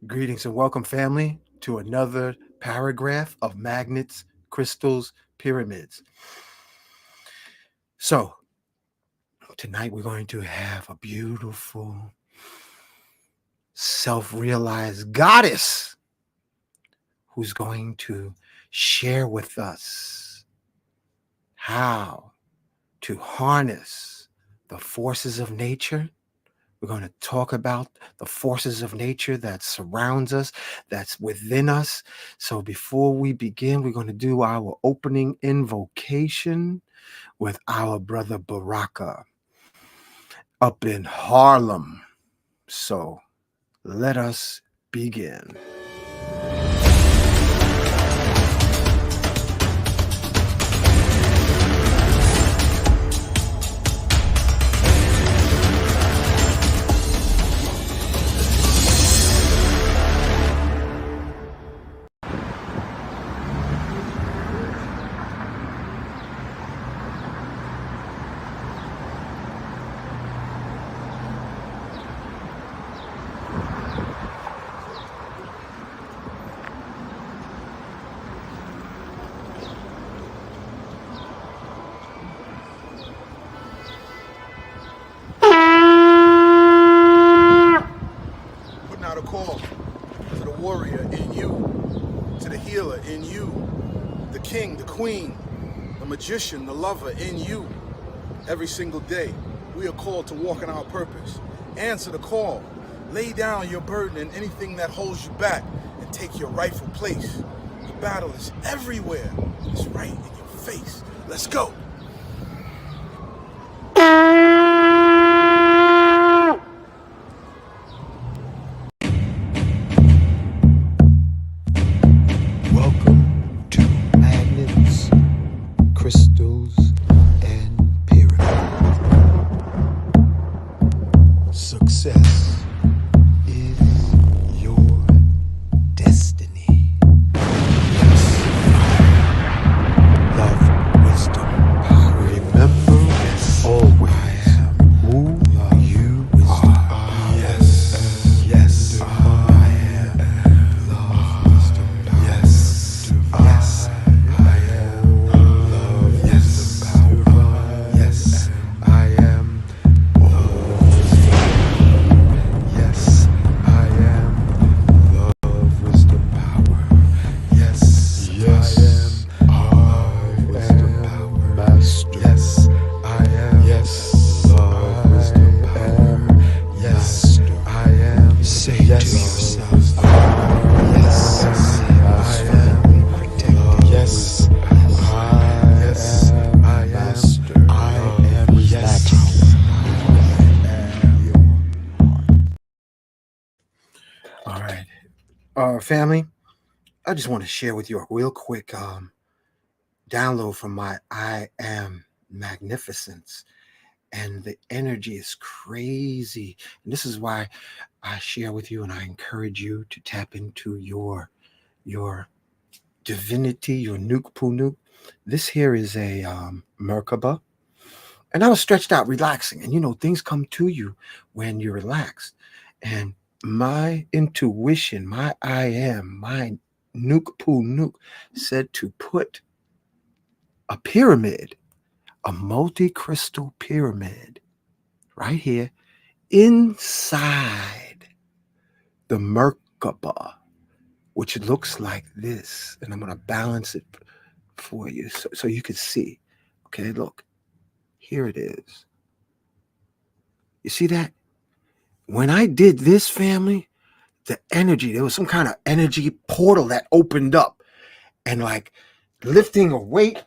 Greetings and welcome, family, to another paragraph of magnets, crystals, pyramids. So, tonight we're going to have a beautiful, self realized goddess who's going to share with us how to harness the forces of nature. We're going to talk about the forces of nature that surrounds us, that's within us. So before we begin, we're going to do our opening invocation with our brother Baraka up in Harlem. So let us begin. Putting out a call to the warrior in you, to the healer in you, the king, the queen, the magician, the lover in you. Every single day, we are called to walk in our purpose. Answer the call. Lay down your burden and anything that holds you back and take your rightful place. The battle is everywhere. It's right in your face. Let's go. Welcome to Magnets, Crystals, and Pyramids. Success is your destiny. Love, wisdom, power. Remember always who you are. Yes, I am. Love, wisdom, power. Yes, I am. Love, yes, power. Yes, I am. Love, wisdom. Yes, I am. Love, wisdom, power. Yes, I am. Love, wisdom, power. Master. Yes, I am. Yes, love, wisdom, power. Yes, I am. Say to yourself, yes, I am protected. Yes, I am master. I am relaxed. All right. Family, I just want to share with you a real quick download from my I Am Magnificence. And the energy is crazy. And this is why I share with you and I encourage you to tap into your divinity, your nuke punuk. This here is a Merkaba. And I was stretched out, relaxing. And things come to you when you're relaxed. And my intuition, my I am, my nuke punuk said to put a pyramid, a multi-crystal pyramid right here inside the Merkaba, which looks like this. And I'm going to balance it for you so you can see. Okay, look, here it is. You see that? When I did this, family, the energy, there was some kind of energy portal that opened up, and like lifting a weight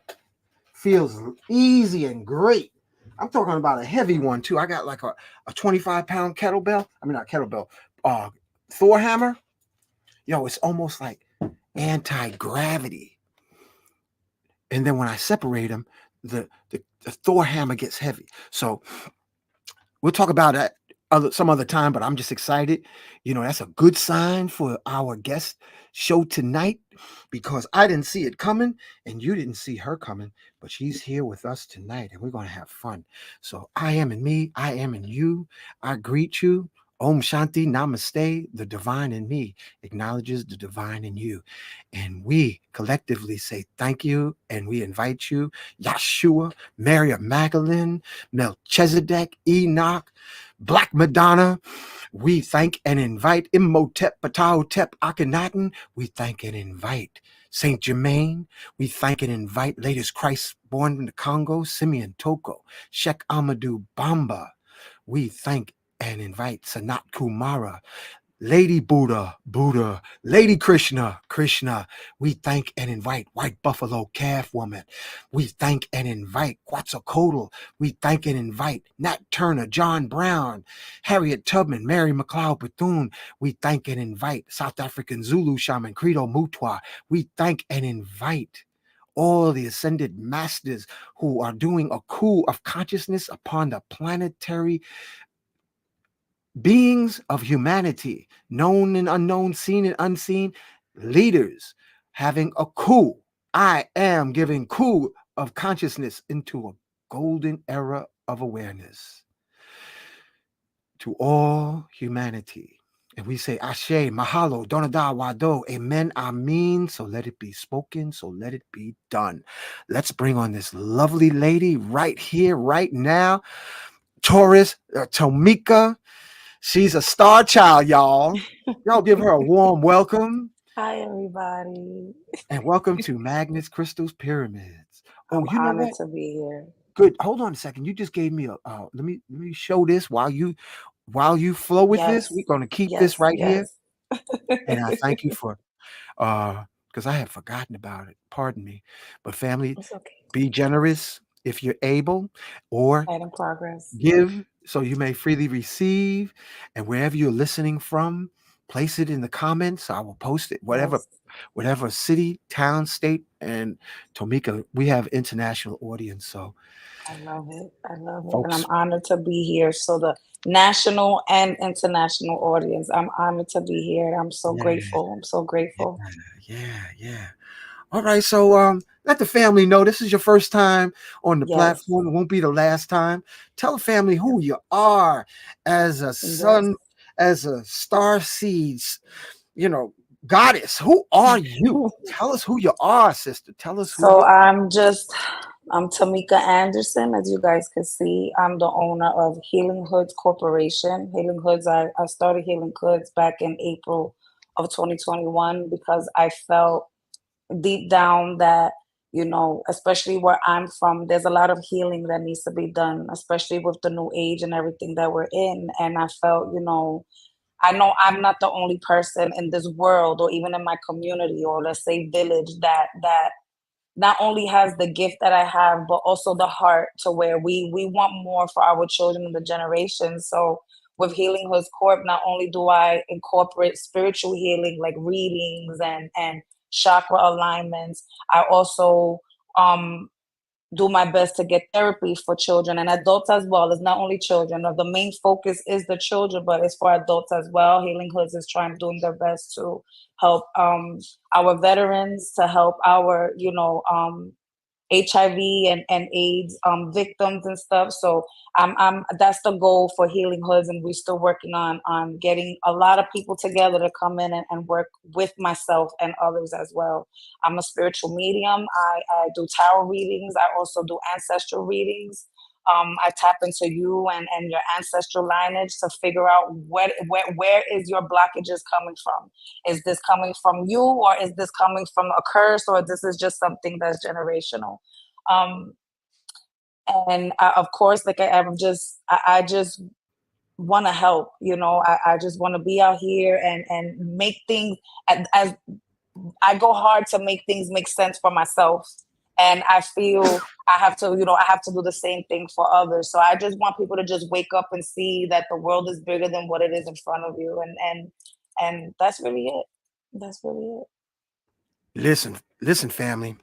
feels easy and great. I'm talking about a heavy one too. I got like a 25-pound kettlebell. I mean, not kettlebell, uh, Thor hammer. It's almost like anti-gravity. And then when I separate them, the Thor hammer gets heavy. So we'll talk about that some other time, but I'm just excited. That's a good sign for our guest show tonight because I didn't see it coming and you didn't see her coming, but she's here with us tonight and we're going to have fun. So I am in me, I am in you. I greet you Om Shanti Namaste. The divine in me acknowledges the divine in you. And we collectively say thank you. And we invite you, Yeshua, Mary of Magdalene, Melchizedek, Enoch, Black Madonna. We thank and invite Imhotep, Ptahotep, Akhenaten. We thank and invite Saint Germain. We thank and invite latest Christ born in the Congo, Simeon Toko, Sheikh Amadou Bamba. We thank and invite Sanat Kumara, Lady Buddha, Buddha, Lady Krishna, Krishna. We thank and invite White Buffalo Calf Woman. We thank and invite Quetzalcoatl. We thank and invite Nat Turner, John Brown, Harriet Tubman, Mary McLeod Bethune. We thank and invite South African Zulu Shaman Credo Mutwa. We thank and invite all the ascended masters who are doing a coup of consciousness upon the planetary beings of humanity, known and unknown, seen and unseen, leaders having a coup. I am giving coup of consciousness into a golden era of awareness to all humanity. And we say, Ashe, Mahalo, Donada, Wado, Amen, Amen. So let it be spoken, so let it be done. Let's bring on this lovely lady right here, right now. Taurus, Tomika. She's a star child, y'all. Y'all give her a warm welcome. Hi, everybody. And welcome to Magnets, Crystals, Pyramids. Oh, I'm you know honored what? to be here. Good. Hold on a second. You just gave me a let me show this while you flow with this. We're Yes, gonna keep this yes, right here. yes. And I thank you for because I had forgotten about it. Pardon me. But family, It's okay. be generous if you're able, or Right in progress. give so you may freely receive. And wherever you're listening from, place it in the comments. I will post it. Yes, Whatever city, town, state, and Tomika, we have international audience. So I love it. I love it. And I'm folks, honored to be here. So, the national and international audience, I'm honored to be here. I'm so yeah, grateful. I'm so grateful. yeah. All right, so let the family know this is your first time on the Yes, platform. It won't be the last time. Tell the family who you are as a yes. son, as a star seeds, you know, goddess. Who are you? Tell us who you are, sister. Tell us who So you are. I'm Tomika Anderson, as you guys can see. I'm the owner of Healing Hoods Corporation. Healing Hoods, I started Healing Hoods back in April of 2021 because I felt deep down that, especially where I'm from, there's a lot of healing that needs to be done, especially with the new age and everything that we're in. And I felt, I know I'm not the only person in this world or even in my community or let's say village that not only has the gift that I have, but also the heart to where we want more for our children and the generations. So with Healing Hoods Corp, not only do I incorporate spiritual healing like readings and chakra alignments, I also um do my best to get therapy for children and adults as well. It's not only children. The main focus is the children, but it's for adults as well. Healing Hoods is doing their best to help our veterans, to help our HIV and AIDS victims and stuff. So I'm that's the goal for Healing Hoods, and we're still working on getting a lot of people together to come in and work with myself and others as well. I'm a spiritual medium. I do tarot readings. I also do ancestral readings. I tap into you and your ancestral lineage to figure out where is your blockages coming from. Is this coming from you, or is this coming from a curse, or this is just something that's generational? Um, and of course, like I just want to help. I just want to be out here and make things as I go hard to make things make sense for myself. And I feel I have to do the same thing for others. So I just want people to just wake up and see that the world is bigger than what it is in front of you. And that's really it. That's really it. Listen, family.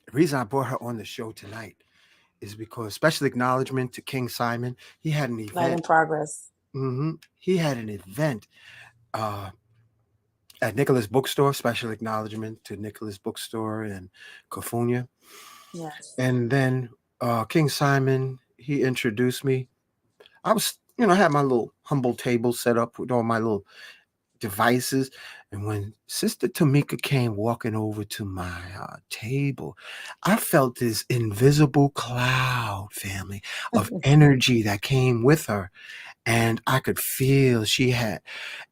The reason I brought her on the show tonight is because special acknowledgement to King Simon. He had an Light in event. progress. He had an event uh, at Nicholas Bookstore. Special acknowledgement to Nicholas Bookstore in Kofunya. Yes. And then King Simon, he introduced me. I was I had my little humble table set up with all my little devices. And when Sister Tomika came walking over to my table, I felt this invisible cloud, family, of energy that came with her. And I could feel she had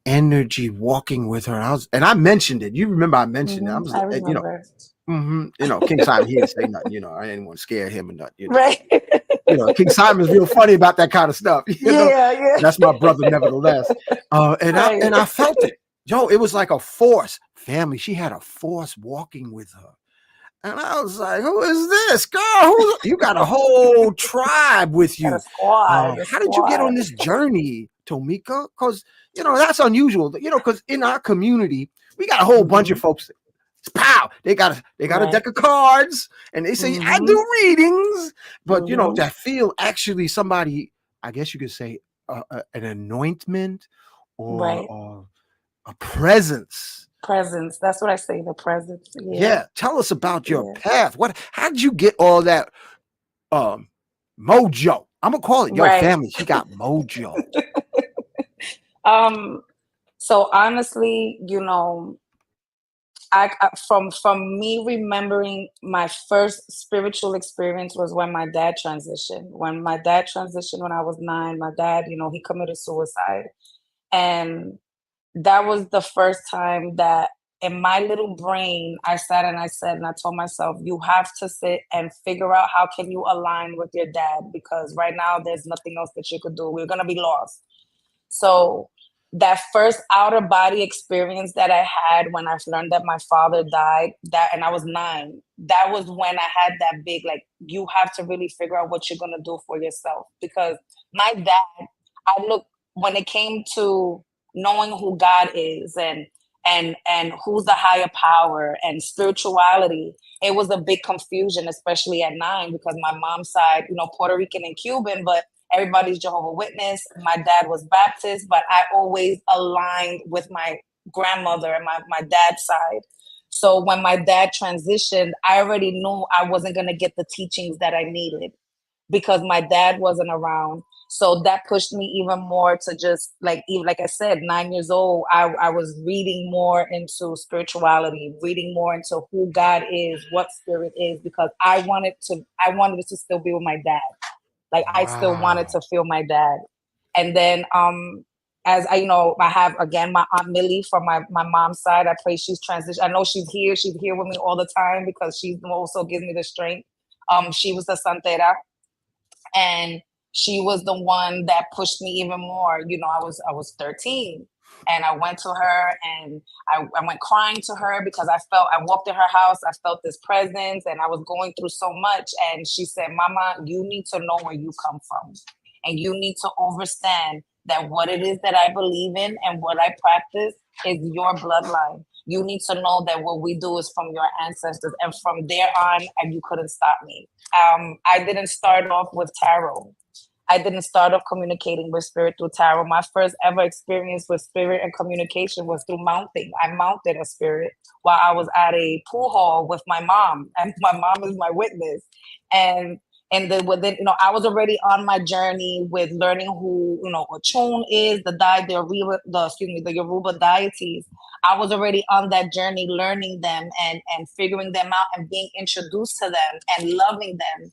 energy walking with her. And I mentioned it. You remember I mentioned it. I was, I remember. King Simon, he didn't say nothing. I didn't want to scare him or nothing. Right. King Simon's real funny about that kind of stuff. Yeah. That's my brother, nevertheless. And Right. I felt it. Yo, it was like a force. Family, she had a force walking with her. And I was like, who is this girl? You got a whole tribe with Got you. a squad. A How did you get on squad. this journey, Tomika? Because, that's unusual. Because in our community, we got a whole bunch of folks. Pow! They got a Right. deck of cards, and they say, I do readings. But, that feel actually somebody, I guess you could say, an anointment Right. or a presence. Presence. That's what I say, the presence. Yeah. Tell us about your path. How did you get all that mojo? I'm gonna call it. Yo, Right. family, she got mojo. So honestly, I from me remembering my first spiritual experience was when my dad transitioned. When my dad transitioned when I was 9, my dad, he committed suicide. And that was the first time that in my little brain, I sat and I said, and I told myself, you have to sit and figure out how can you align with your dad, because right now there's nothing else that you could do. We're going to be lost. So that first outer body experience that I had when I learned that my father died, and I was 9, that was when I had that big, like, you have to really figure out what you're going to do for yourself. Because my dad, when it came to knowing who God is and who's the higher power and spirituality, it was a big confusion, especially at 9, because my mom's side, Puerto Rican and Cuban, but everybody's Jehovah's Witness. My dad was Baptist, but I always aligned with my grandmother and my dad's side. So when my dad transitioned, I already knew I wasn't going to get the teachings that I needed because my dad wasn't around. So that pushed me even more to just even like I said, 9 years old, I was reading more into spirituality, reading more into who God is, what spirit is, because I wanted it to still be with my dad. Like, I still wanted to feel my dad. And then as I have again my Aunt Millie from my mom's side. I pray she's transitioned. I know she's here. She's here with me all the time because she also gives me the strength. She was the Santera, and she was the one that pushed me even more. I was 13, and I went to her and I went crying to her because I walked in her house, I felt this presence, and I was going through so much. And she said, Mama, you need to know where you come from, and you need to understand that what it is that I believe in and what I practice is your bloodline. You need to know that what we do is from your ancestors, and from there on, and you couldn't stop me. I didn't start off with tarot. I didn't start off communicating with spirit through tarot. My first ever experience with spirit and communication was through mounting. I mounted a spirit while I was at a pool hall with my mom, and my mom is my witness. And within, I was already on my journey with learning who, Ochun is, the Yoruba deities. I was already on that journey, learning them and figuring them out and being introduced to them and loving them.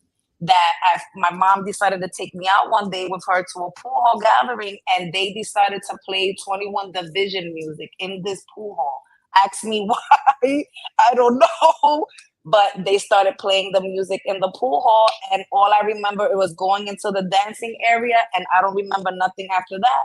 My mom decided to take me out one day with her to a pool hall gathering, and they decided to play 21 Division music in this pool hall. Ask me why, I don't know. But they started playing the music in the pool hall, and all I remember, it was going into the dancing area, and I don't remember nothing after that.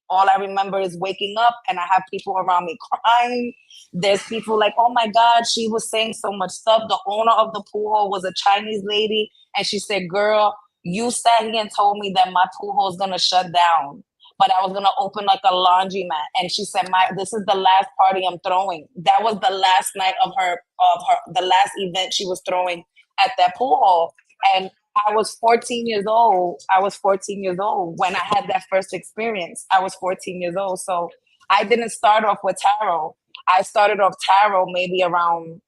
All I remember is waking up, and I have people around me crying. There's people like, oh my God, she was saying so much stuff. The owner of the pool hall was a Chinese lady, and she said, girl, you sat here and told me that my pool hall is going to shut down, but I was going to open like a laundromat. And she said, this is the last party I'm throwing. That was the last night of the last event she was throwing at that pool hall. And I was 14 years old. I was 14 years old when I had that first experience. I was 14 years old. So I didn't start off with tarot. I started off tarot maybe around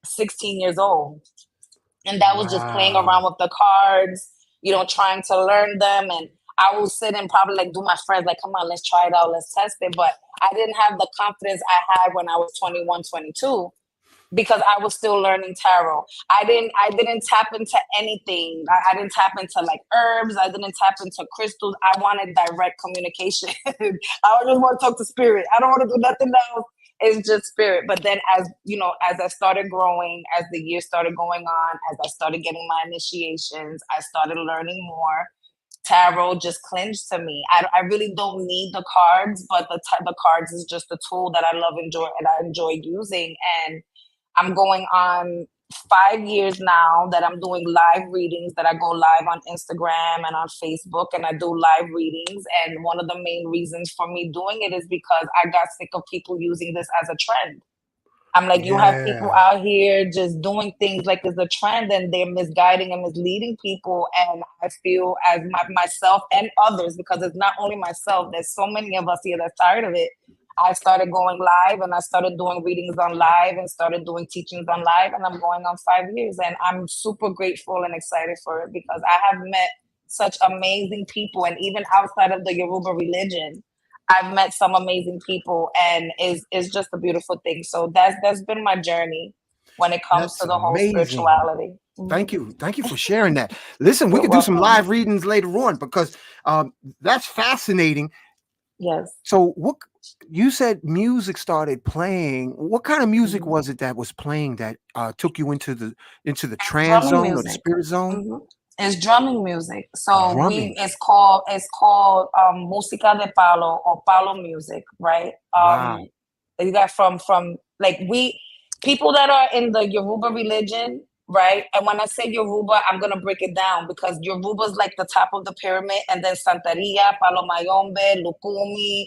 16 years old. And that was just playing around with the cards, trying to learn them. And I will sit and probably like do my friends like, come on, let's try it out, let's test it. But I didn't have the confidence I had when I was 21, 22, because I was still learning tarot. I didn't tap into anything. I didn't tap into like herbs. I didn't tap into crystals. I wanted direct communication. I just want to talk to spirit. I don't want to do nothing else. It's just spirit. But then as you know, as I started growing, as the years started going on, as I started getting my initiations, I started learning more. Tarot just clinged to me. I really don't need the cards, but the cards is just a tool that I enjoy using. And I'm going on 5 years now that I'm doing live readings, that I go live on Instagram and on Facebook, and I do live readings. And one of the main reasons for me doing it is because I got sick of people using this as a trend. I'm like, you have people Yeah. out here just doing things like it's a trend, and they're misguiding and misleading people. And I feel as myself and others, because it's not only myself, there's so many of us here that's tired of it. I started going live, and I started doing readings on live, and started doing teachings on live, and I'm going on 5 years. And I'm super grateful and excited for it, because I have met such amazing people. And even outside of the Yoruba religion, I've met some amazing people, and is just a beautiful thing. So that's been my journey when it comes That's to the whole amazing. spirituality. Thank you. Thank you for sharing that. Listen, we You're could do some welcome. live readings later on because that's fascinating. Yes. So what you said music started playing. What kind of music Mhm. was it that was playing that took you into the It's trance drumming zone or the music. spirit zone? It's drumming music. So Drumming. it's called música de palo, or palo music, right? Wow. You got from like we people that are in the Yoruba religion, right? And when I say Yoruba, I'm gonna break it down, because Yoruba is like the top of the pyramid, and then Santeria, Palo Mayombe, Lukumi,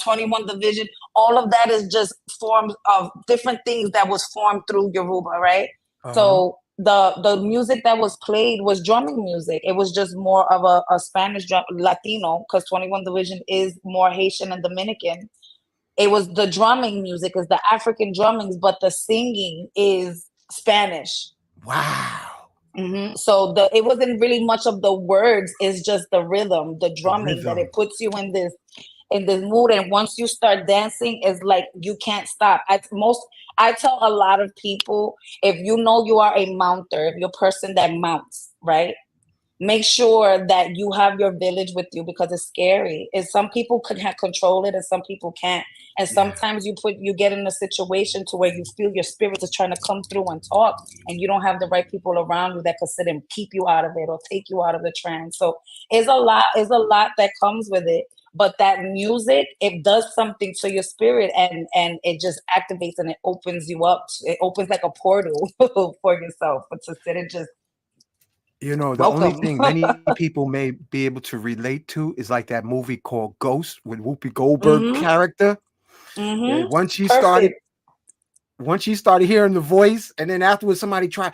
21 Division, all of that is just forms of different things that was formed through Yoruba, right? Uh-huh. So the music that was played was drumming music. It was just more of a Spanish drum, Latino, because 21 Division is more Haitian and Dominican. It was the drumming music is the African drummings, but the singing is Spanish. Wow. So it wasn't really much of the words. It's just the rhythm, the The drumming, that rhythm. it puts you in this mood. And once you start dancing, it's like you can't stop. I tell a lot of people, if you know you are a mounter, if you're a person that mounts, right? Make sure that you have your village with you, because it's scary. And some people can control it, and some people can't. And Yeah. sometimes you get in a situation to where you feel your spirit is trying to come through and talk, and you don't have the right people around you that could sit and keep you out of it or take you out of the trance. So it's a lot that comes with it. But that music, it does something to your spirit, and it just activates, and it opens you up. It opens like a portal for yourself, but to sit and just The only welcome. thing many people may be able to relate to is like that movie called Ghost with Whoopi Goldberg hmm character. Yeah, hmm once Perfect. she started hearing the voice, and then afterwards somebody tried,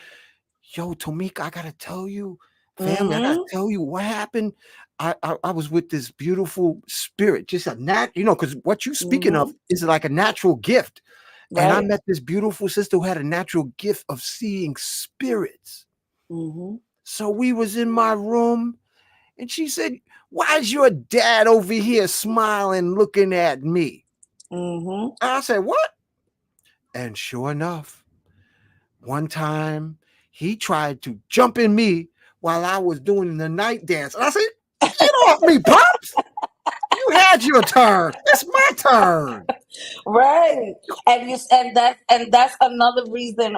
yo, Tomika, I gotta tell you, family, I gotta hmm tell you what happened. I was with this beautiful spirit, just a because what you speaking of hmm is like a natural gift. And I Right. met this beautiful sister who had a natural gift of seeing spirits. hmm So we was in my room, and she said, why is your dad over here smiling, looking at me? hmm And I said, what? And sure enough, one time he tried to jump in me while I was doing the night dance. And I said, get off me, Pops. You had your turn. It's my turn. Right. And that's another reason.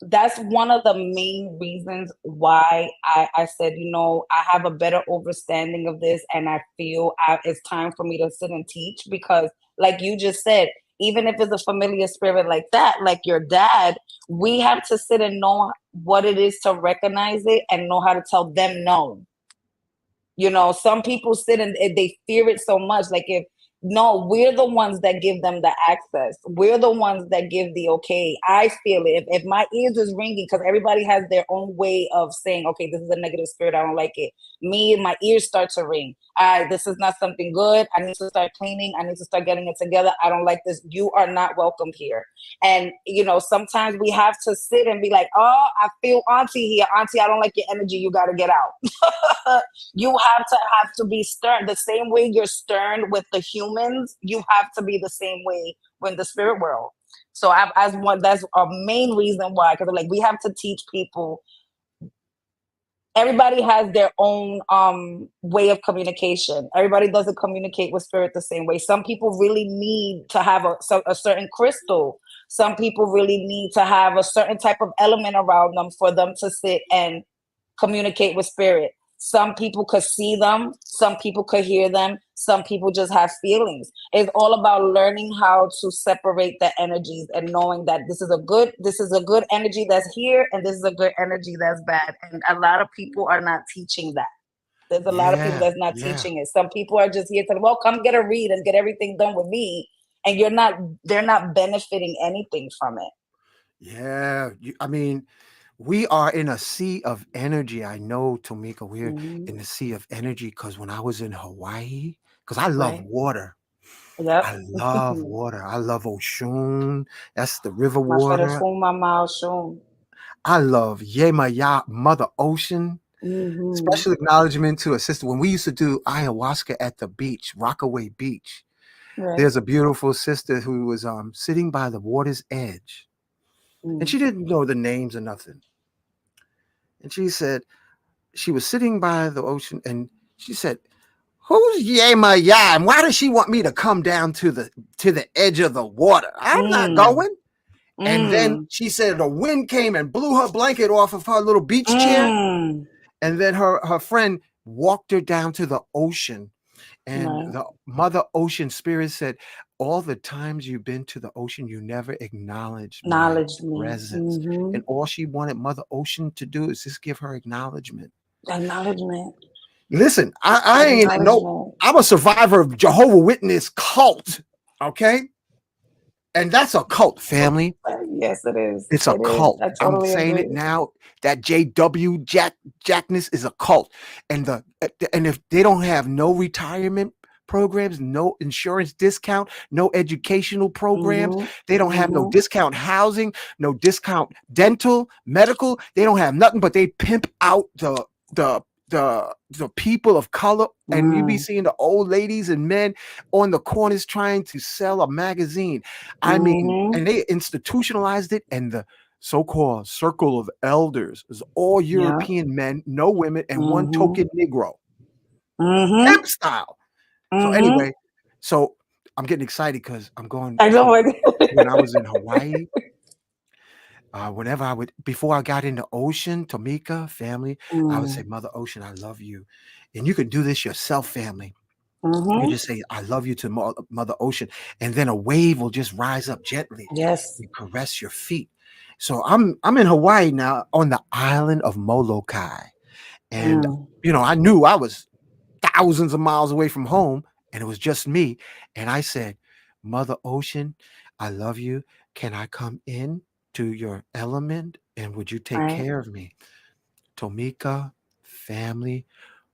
That's one of the main reasons why I said, I have a better understanding of this, and I feel it's time for me to sit and teach, because, like you just said, even if it's a familiar spirit like that, like your dad, we have to sit and know what it is to recognize it, and know how to tell them no. Some people sit and they fear it so much. Like, if No, we're the ones that give them the access. We're the ones that give the okay. I feel it. If my ears is ringing, because everybody has their own way of saying, okay, this is a negative spirit. I don't like it. Me, my ears start to ring. This is not something good. I need to start cleaning. I need to start getting it together. I don't like this. You are not welcome here. And, sometimes we have to sit and be like, oh, I feel auntie here. Auntie, I don't like your energy. You got to get out. You have to be stern. The same way you're stern with the humans, you have to be the same way with the spirit world. So that's a main reason why, because like we have to teach people. Everybody has their own way of communication. Everybody doesn't communicate with spirit the same way. Some people really need to have a certain crystal. Some people really need to have a certain type of element around them for them to sit and communicate with spirit. Some people could see them, some people could hear them, some people just have feelings. It's all about learning how to separate the energies and knowing that this is a good energy that's here and this is a good energy that's bad. And a lot of people are not teaching that. There's a lot of people that's not teaching it. Some people are just here to, well, come get a read and get everything done with me. And they're not benefiting anything from it. Yeah. We are in a sea of energy. I know, Tomika, we're in the sea of energy because when I was in Hawaii, because I love Right. water. Yep. I love water. I love Ocean. That's the river Mafere water. fuma maoshun. I love Yemaya, Mother Ocean. Mm-hmm. Special acknowledgement to a sister. When we used to do ayahuasca at the beach, Rockaway Beach, Right. there's a beautiful sister who was sitting by the water's edge. And she didn't know the names or nothing. And she said, she was sitting by the ocean and she said, who's Yema Ya? And why does she want me to come down to the edge of the water? I'm not Mm. going. And then Mm. she said the wind came and blew her blanket off of her little beach chair. Mm. And then her friend walked her down to the ocean. And Right. the Mother Ocean Spirit said, all the times you've been to the ocean, you never acknowledged my Knowledge me. presence. Mm-hmm. And all she wanted Mother Ocean to do is just give her acknowledgement. Acknowledgement. Listen, I ain't no, Acknowledgement. I'm a survivor of Jehovah Witness cult. Okay. And that's a cult, family. Yes, it is. It's a It is. cult. I I'm totally saying it agree. now. That JW Jackness is a cult. And if they don't have no retirement programs, no insurance discount, no educational programs, Mm-hmm. they don't have no Mm-hmm. discount housing, no discount dental, medical, they don't have nothing, but they pimp out the people of color, and you be Mm. seeing the old ladies and men on the corners trying to sell a magazine. I mean, Mm-hmm. and they institutionalized it, and the so-called circle of elders is all Yeah. European men, no women, and one Mm-hmm. token Negro. Mm-hmm. Pimp style. So Mm-hmm. anyway, so I'm getting excited because I'm going I know to it. when I was in Hawaii. Whenever before I got in the ocean, Tomika family, I would say, Mm. Mother Ocean, I love you. And you can do this yourself, family. You Mm-hmm. just say, I love you to Mother Ocean. And then a wave will just rise up gently Yes. and caress your feet. So I'm in Hawaii now on the island of Molokai. And, Mm. I knew I was thousands of miles away from home and it was just me. And I said, Mother Ocean, I love you. Can I come in to your element? And would you take Right. care of me? Tomika, family,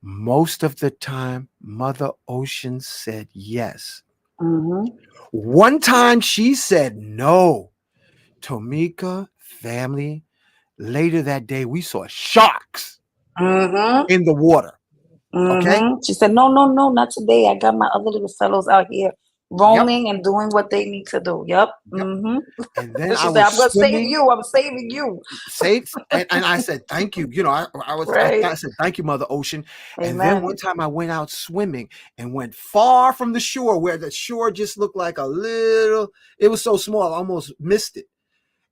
most of the time, Mother Ocean said yes. Mm-hmm. One time she said no. Tomika, family, later that day, we saw sharks Mm-hmm. in the water. Okay? Mm-hmm. She said, no, no, no, not today. I got my other little fellows out here Yep. roaming and doing what they need to do. Yep. Yep. Mm-hmm. And then She I said, was I'm gonna save swimming. you. I'm saving you. Safe, and I said thank you. Right. I said thank you, Mother Ocean. And then one Amen. time I went out swimming and went far from the shore, where the shore just looked like a little. It was so small, I almost missed it.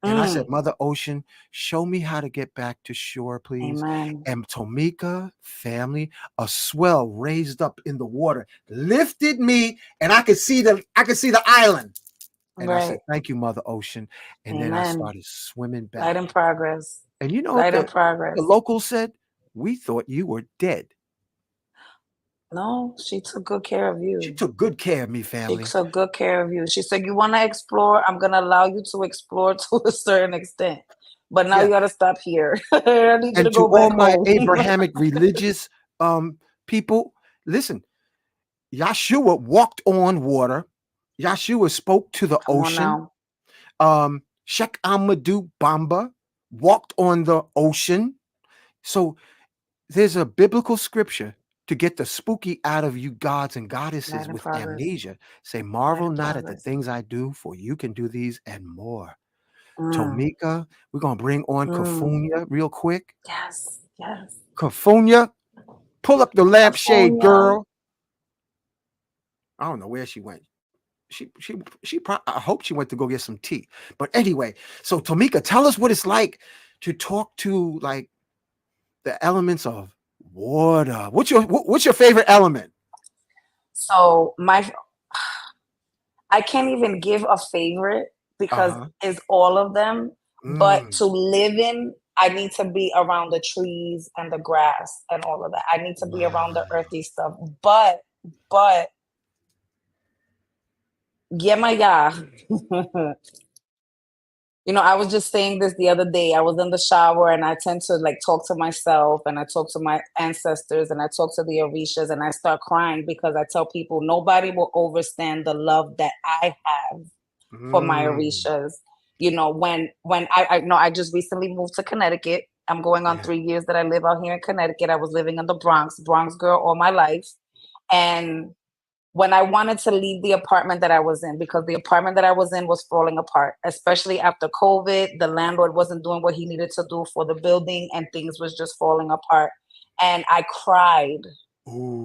And I said, Mm. Mother Ocean, show me how to get back to shore, please. Amen. And Tomika family, a swell raised up in the water, lifted me, and I could see the island. And I said, Right. thank you, Mother Ocean. And then I Amen. started swimming Light back. in progress. And you know what Light in the progress. locals said? We thought you were dead. No, she took good care of She you. took good care of me, She family. took good care of you. She said, "You want to explore? I'm gonna allow you to explore to a certain extent, but now Yeah. you gotta stop here. I need you to And to go back all my home." Abrahamic religious people, listen, Yahshua walked on water. Yahshua spoke to the Come on ocean. now. Sheikh Ahmadu Bamba walked on the ocean. So there's a biblical scripture to get the spooky out of you gods and goddesses Right in with progress. amnesia. Say, Right marvel in not at the progress. things I do, for you can do these and more. Mm, Tomika, we're gonna bring on mm. Kafunya real quick. Yes, yes. Kafunya, pull up the lampshade, California. girl. I don't know where she went. I hope she went to go get some tea. But anyway, so Tomika, tell us what it's like to talk to like the elements of water. What's your favorite element? So I can't even give a favorite because Uh-huh. it's all of them. But Mm, to live in, I need to be around the trees and the grass and all of that. I need to be around the wow. earthy stuff. But yeah, my yeah. I was just saying this the other day. I was in the shower and I tend to like talk to myself and I talk to my ancestors and I talk to the Orishas and I start crying because I tell people nobody will overstand the love that I have for my Mm, Orishas. When I know I just recently moved to Connecticut. I'm going on yeah. 3 years that I live out here in Connecticut. I was living in the Bronx girl all my life. And when I wanted to leave the apartment that I was in, because the apartment that I was in was falling apart, especially after COVID, the landlord wasn't doing what he needed to do for the building and things was just falling apart. And I cried,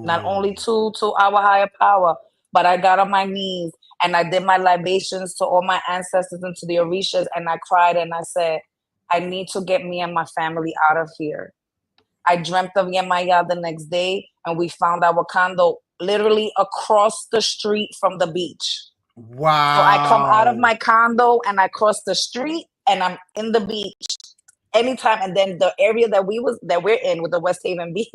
not Ooh. only to our higher power, but I got on my knees and I did my libations to all my ancestors and to the Orishas. And I cried and I said, I need to get me and my family out of here. I dreamt of Yemaya the next day, and we found our condo literally across the street from the beach. So I come out of Wow. my condo and I cross the street and I'm in the beach anytime. And then the area that we're in with the West Haven Beach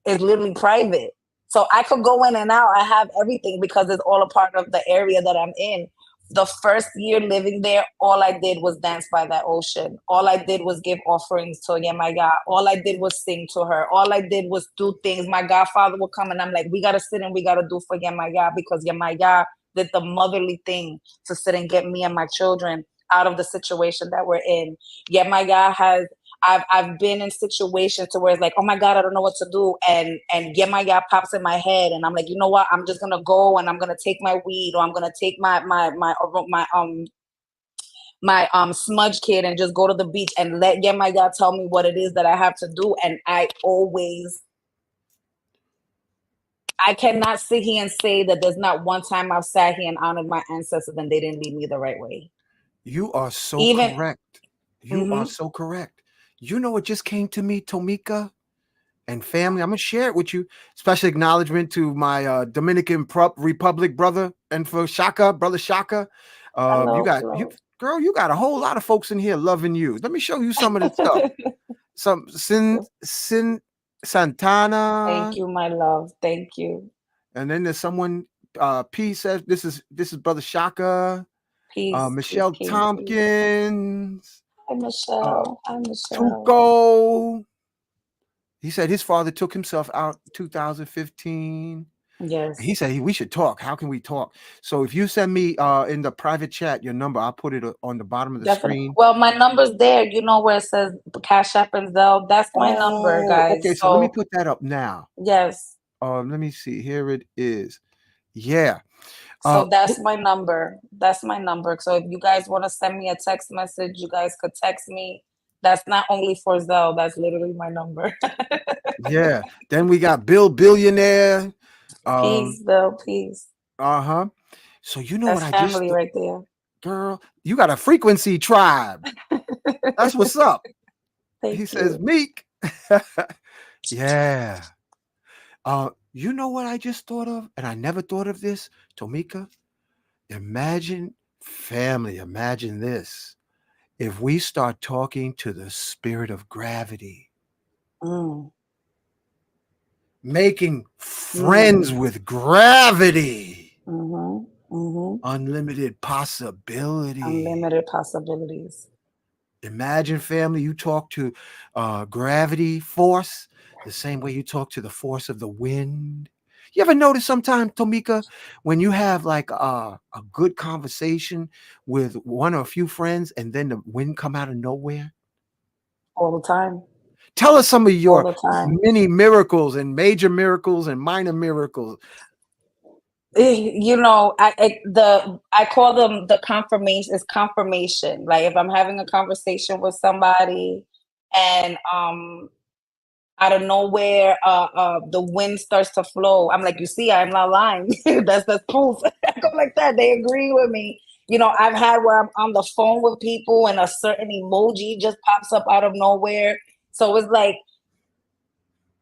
is literally private. So I could go in and out. I have everything because it's all a part of the area that I'm in. The first year living there, all I did was dance by that ocean. All I did was give offerings to Yemaya. All I did was sing to her. All I did was do things. My godfather would come and I'm like, we got to sit and we got to do for Yemaya because Yemaya did the motherly thing to sit and get me and my children out of the situation that we're in. Yemaya has I've been in situations to where it's like, oh my God, I don't know what to do. And yeah, my God pops in my head. And I'm like, you know what? I'm just gonna go and I'm gonna take my weed or I'm gonna take my smudge kit and just go to the beach and let yeah, my God tell me what it is that I have to do. And I cannot sit here and say that there's not one time I've sat here and honored my ancestors and they didn't lead me the right way. You are so Even correct. You are mhm, so correct. You know what just came to me, Tomika and family? I'm gonna share it with you. Special acknowledgement to my Dominican Republic brother and for Shaka, brother Shaka. You hello, got you, hello. girl. You got a whole lot of folks in here loving you. Let me show you some of this stuff. Some Sin Santana, Thank you, my love. Thank you. and then there's someone. P says this is brother Shaka. Peace, peace, Michelle King, peace. Tompkins. Hi, Uh, Michelle. Hi, Michelle. Tuco. He said his father took himself out 2015. He Yes, said we should talk. How can we talk? So if you send me in the private chat your number, I'll put it on the bottom of the definitely. screen. Well, my number's there. You know where it says Cash App and Zelle. That's my number, Oh, okay. guys. So let me So put that up now. yes. Let me see. Here it is. Yeah. Uh, So that's my number. That's my number. So if you guys want to send me a text message, you guys could text me. That's not only for Zelle. That's literally my number. yeah. Then we got Bill Billionaire. Um, Peace, Bill. Peace. uh-huh. So you know what That's I just family right there. girl, you got a frequency tribe. That's what's up. He Thank says, you. Meek. Yeah. You know what I just thought of? And I never thought of this, Tomika. Imagine family, imagine this. If we start talking to the spirit of gravity, Mm. making friends with gravity. Unlimited possibility. Unlimited possibilities. Imagine, family, you talk to gravity force the same way you talk to the force of the wind. You ever notice sometimes, Tomika, when you have like a good conversation with one or a few friends and then the wind come out of nowhere? All the time. Tell us some of All your the time. mini miracles and major miracles and minor miracles. You know, I call them the confirmation. It's confirmation. Like if I'm having a conversation with somebody and out of nowhere the wind starts to flow, I'm like, you see, I'm not lying. That's proof. I go like that. They agree with me. You know, I've had where I'm on the phone with people and a certain emoji just pops up out of nowhere. So it's like,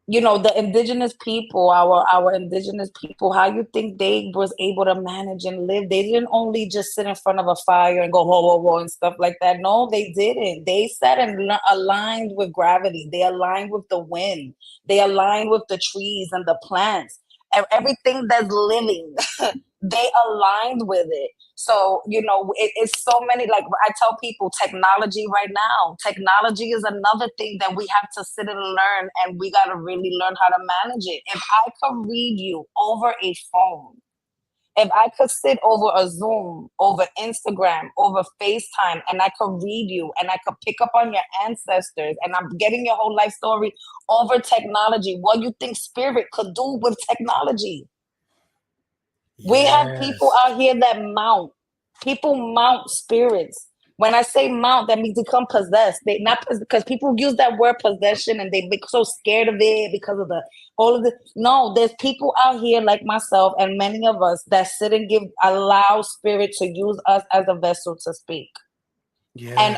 you know, the indigenous people, our indigenous people, how you think they was able to manage and live? They didn't only just sit in front of a fire and go whoa whoa whoa and stuff like that. No, they didn't. They sat and aligned with gravity. They aligned with the wind. They aligned with the trees and the plants and everything that's living. They aligned with it. So, you know, it's so many, like I tell people, technology right now, technology is another thing that we have to sit and learn, and we got to really learn how to manage it. If I could read you over a phone, if I could sit over a Zoom, over Instagram, over FaceTime, and I could read you and I could pick up on your ancestors and I'm getting your whole life story over technology, what do you think spirit could do with technology? We have people out here that mount. People mount spirits. When I say mount, that means become possessed. They not because people use that word possession and they get so scared of it because of the all of the. No, there's people out here like myself and many of us that sit and allow spirit to use us as a vessel to speak. Yeah. And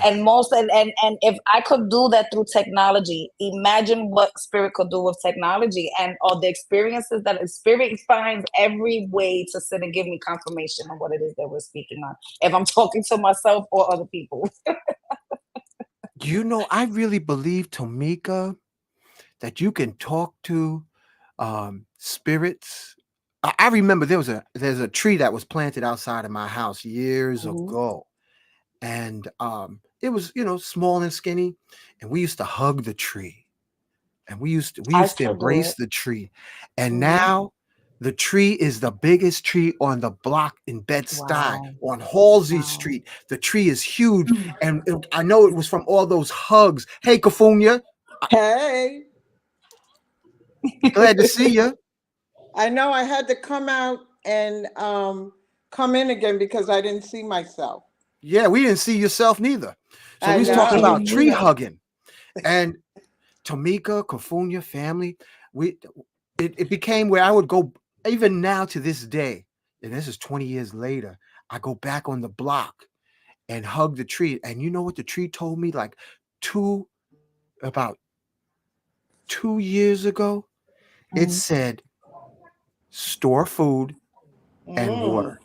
if I could do that through technology, imagine what spirit could do with technology and all the experiences that spirit finds every way to sit and give me confirmation on what it is that we're speaking on. If I'm talking to myself or other people. You know, I really believe, Tomika, that you can talk to spirits. I remember there's a tree that was planted outside of my house years ago. And it was, you know, small and skinny, and we used to hug the tree, and we used to still do embrace it. the tree. And now the tree is the biggest tree on the block in Bed-Stuy Wow. on Halsey Wow. Street. The tree is huge, and I know it was from all those hugs. Hey, Kafunya, Hey, glad to see you. I know I had to come out and come in again because I didn't see myself. Yeah, we didn't see yourself neither. So I we was talking know. about tree hugging, and Tomika, Kafunya family, it became where I would go even now to this day, and this is 20 years later. I go back on the block and hug the tree. And you know what the tree told me like about 2 years ago? It said, store food and water.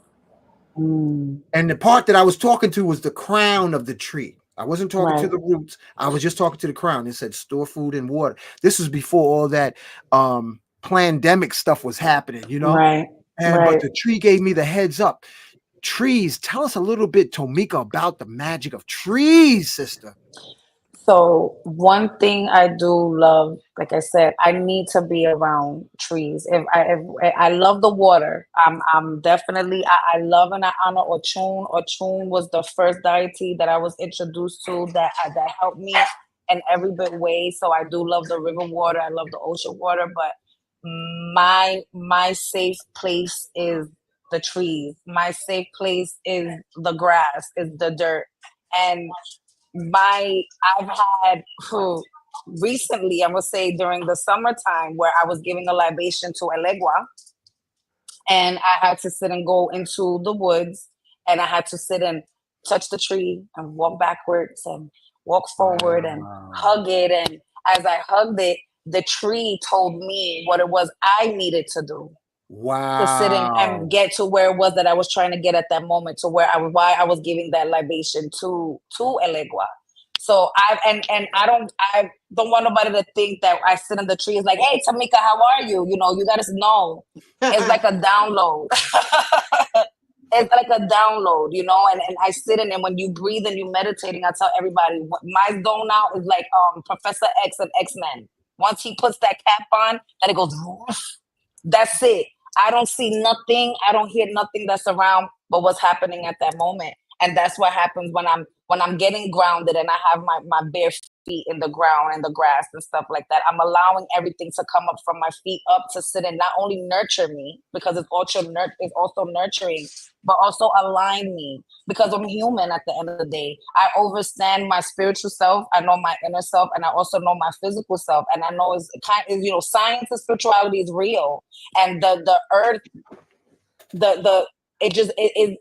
And the part that I was talking to was the crown of the tree. I wasn't talking to Right. the roots. I was just talking to the crown. It said store food and water. This was before all that pandemic stuff was happening, you know? Right. And but the tree gave me the heads up. Trees, tell us a little bit, Tomika, about the magic of trees, sister. So one thing I do love, like I said, I need to be around trees. If I love the water, I'm definitely I love and I honor Ochun. Ochun was the first deity that I was introduced to that helped me in every bit way. So I do love the river water. I love the ocean water, but my safe place is the trees. My safe place is the grass, is the dirt, and I've had recently, I would say during the summertime, where I was giving a libation to Elegua, and I had to sit and go into the woods, and I had to sit and touch the tree and walk backwards and walk forward and hug it. And as I hugged it, the tree told me what it was I needed to do to sit and get to where it was that I was trying to get at that moment, to where why I was giving that libation to Elegua. So I don't want nobody to think that I sit in the trees like, hey Tomika, how are you? You know, you gotta know it's like a download. It's like a download, you know, and I sit in, and when you breathe and you meditating, I tell everybody my zone out is like Professor X and X-Men. Once he puts that cap on, and it goes, that's it. I don't see nothing, I don't hear nothing that's around but what's happening at that moment. And that's what happens when I'm getting grounded and I have my bare feet in the ground and the grass and stuff like that. I'm allowing everything to come up from my feet up to sit and not only nurture me, because it's also nurturing, but also align me, because I'm human at the end of the day. I understand my spiritual self, I know my inner self, and I also know my physical self. And I know it's kind of, you know, science and spirituality is real. And the earth, it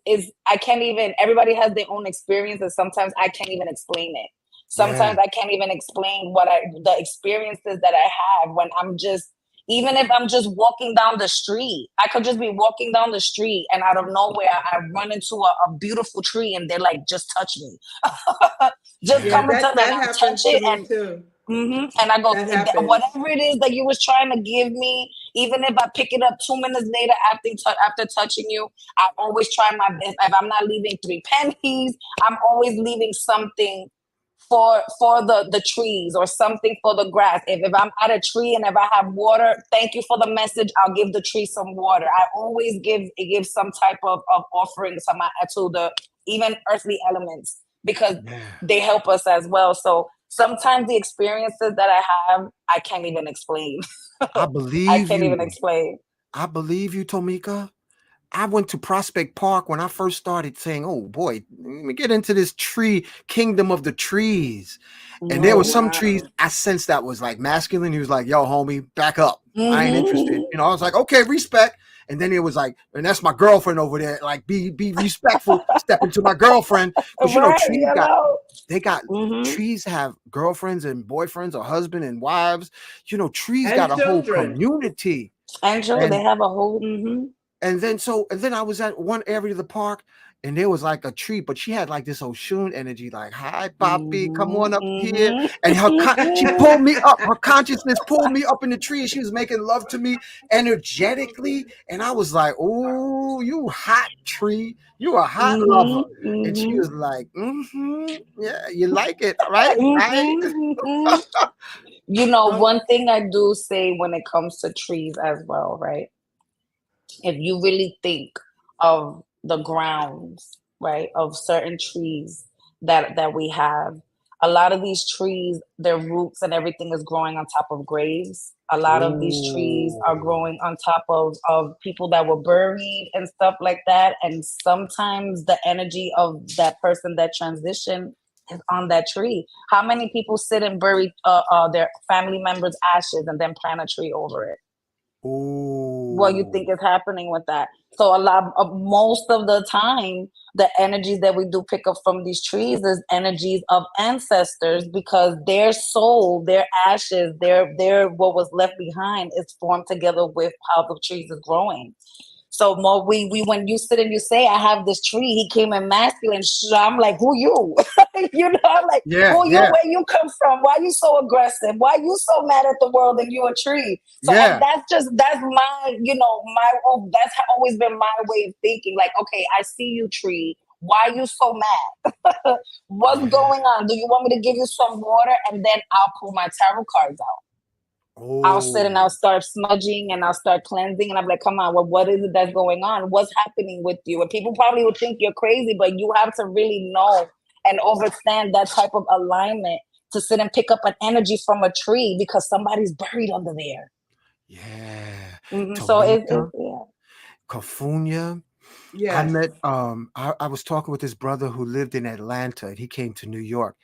is, I can't even, everybody has their own experience, and sometimes I can't even explain it. Sometimes I can't even explain the experiences that I have when I'm just, even if I'm just walking down the street. I could just be walking down the street and out of nowhere I run into a beautiful tree and they're like, just touch me. Just come and touch me, and I touch it, and too. and I go, whatever it is that you was trying to give me, even if I pick it up 2 minutes later after touching you, I always try my best. If I'm not leaving 3 pennies, I'm always leaving something for the trees, or something for the grass. If I'm at a tree and if I have water, thank you for the message, I'll give the tree some water. I always give some type of offering to the even earthly elements, because they help us as well. So sometimes the experiences that I have, I can't even explain. I believe I can't you. even explain. I believe you, Tomika. I went to Prospect Park when I first started saying, oh boy, let me get into this tree kingdom of the trees. And there were some trees I sensed that was like masculine. He was like, yo, homie, back up. I ain't interested. You know, I was like, okay, respect. And then it was like, and that's my girlfriend over there. Like, be respectful. Step into my girlfriend. Because you know, trees trees have girlfriends and boyfriends, or husband and wives. You know, trees got a whole community. And children, they have a whole And then I was at one area of the park, and there was like a tree, but she had like this Oshun energy, like, hi, Poppy, come on up here. And she pulled me up, her consciousness pulled me up in the tree, and she was making love to me energetically. And I was like, oh, you hot tree, you a hot lover. And she was like, yeah, you like it, right? You know, one thing I do say when it comes to trees as well, right? If you really think of the grounds, right, of certain trees that we have, a lot of these trees, their roots and everything is growing on top of graves. A lot of these trees are growing on top of people that were buried and stuff like that. And sometimes the energy of that person that transitioned is on that tree. How many people sit and bury their family members' ashes and then plant a tree over it? What you think is happening with that? So most of the time, the energies that we do pick up from these trees is energies of ancestors, because their soul, their ashes, their what was left behind is formed together with how the trees is growing. So more we when you sit and you say, I have this tree, he came in masculine. I'm like, who you? You know, I'm like, who you? Where you come from? Why you so aggressive? Why you so mad at the world and you a tree? So that's my, you know, that's always been my way of thinking. Like, okay, I see you, tree. Why you so mad? What's going on? Do you want me to give you some water? And then I'll pull my tarot cards out. I'll sit and I'll start smudging and I'll start cleansing, and I'm like, come on, what is it that's going on? What's happening with you? And people probably would think you're crazy, but you have to really know and understand that type of alignment to sit and pick up an energy from a tree, because somebody's buried under there. So it's Kafunya. I met I was talking with this brother who lived in Atlanta, and he came to New York,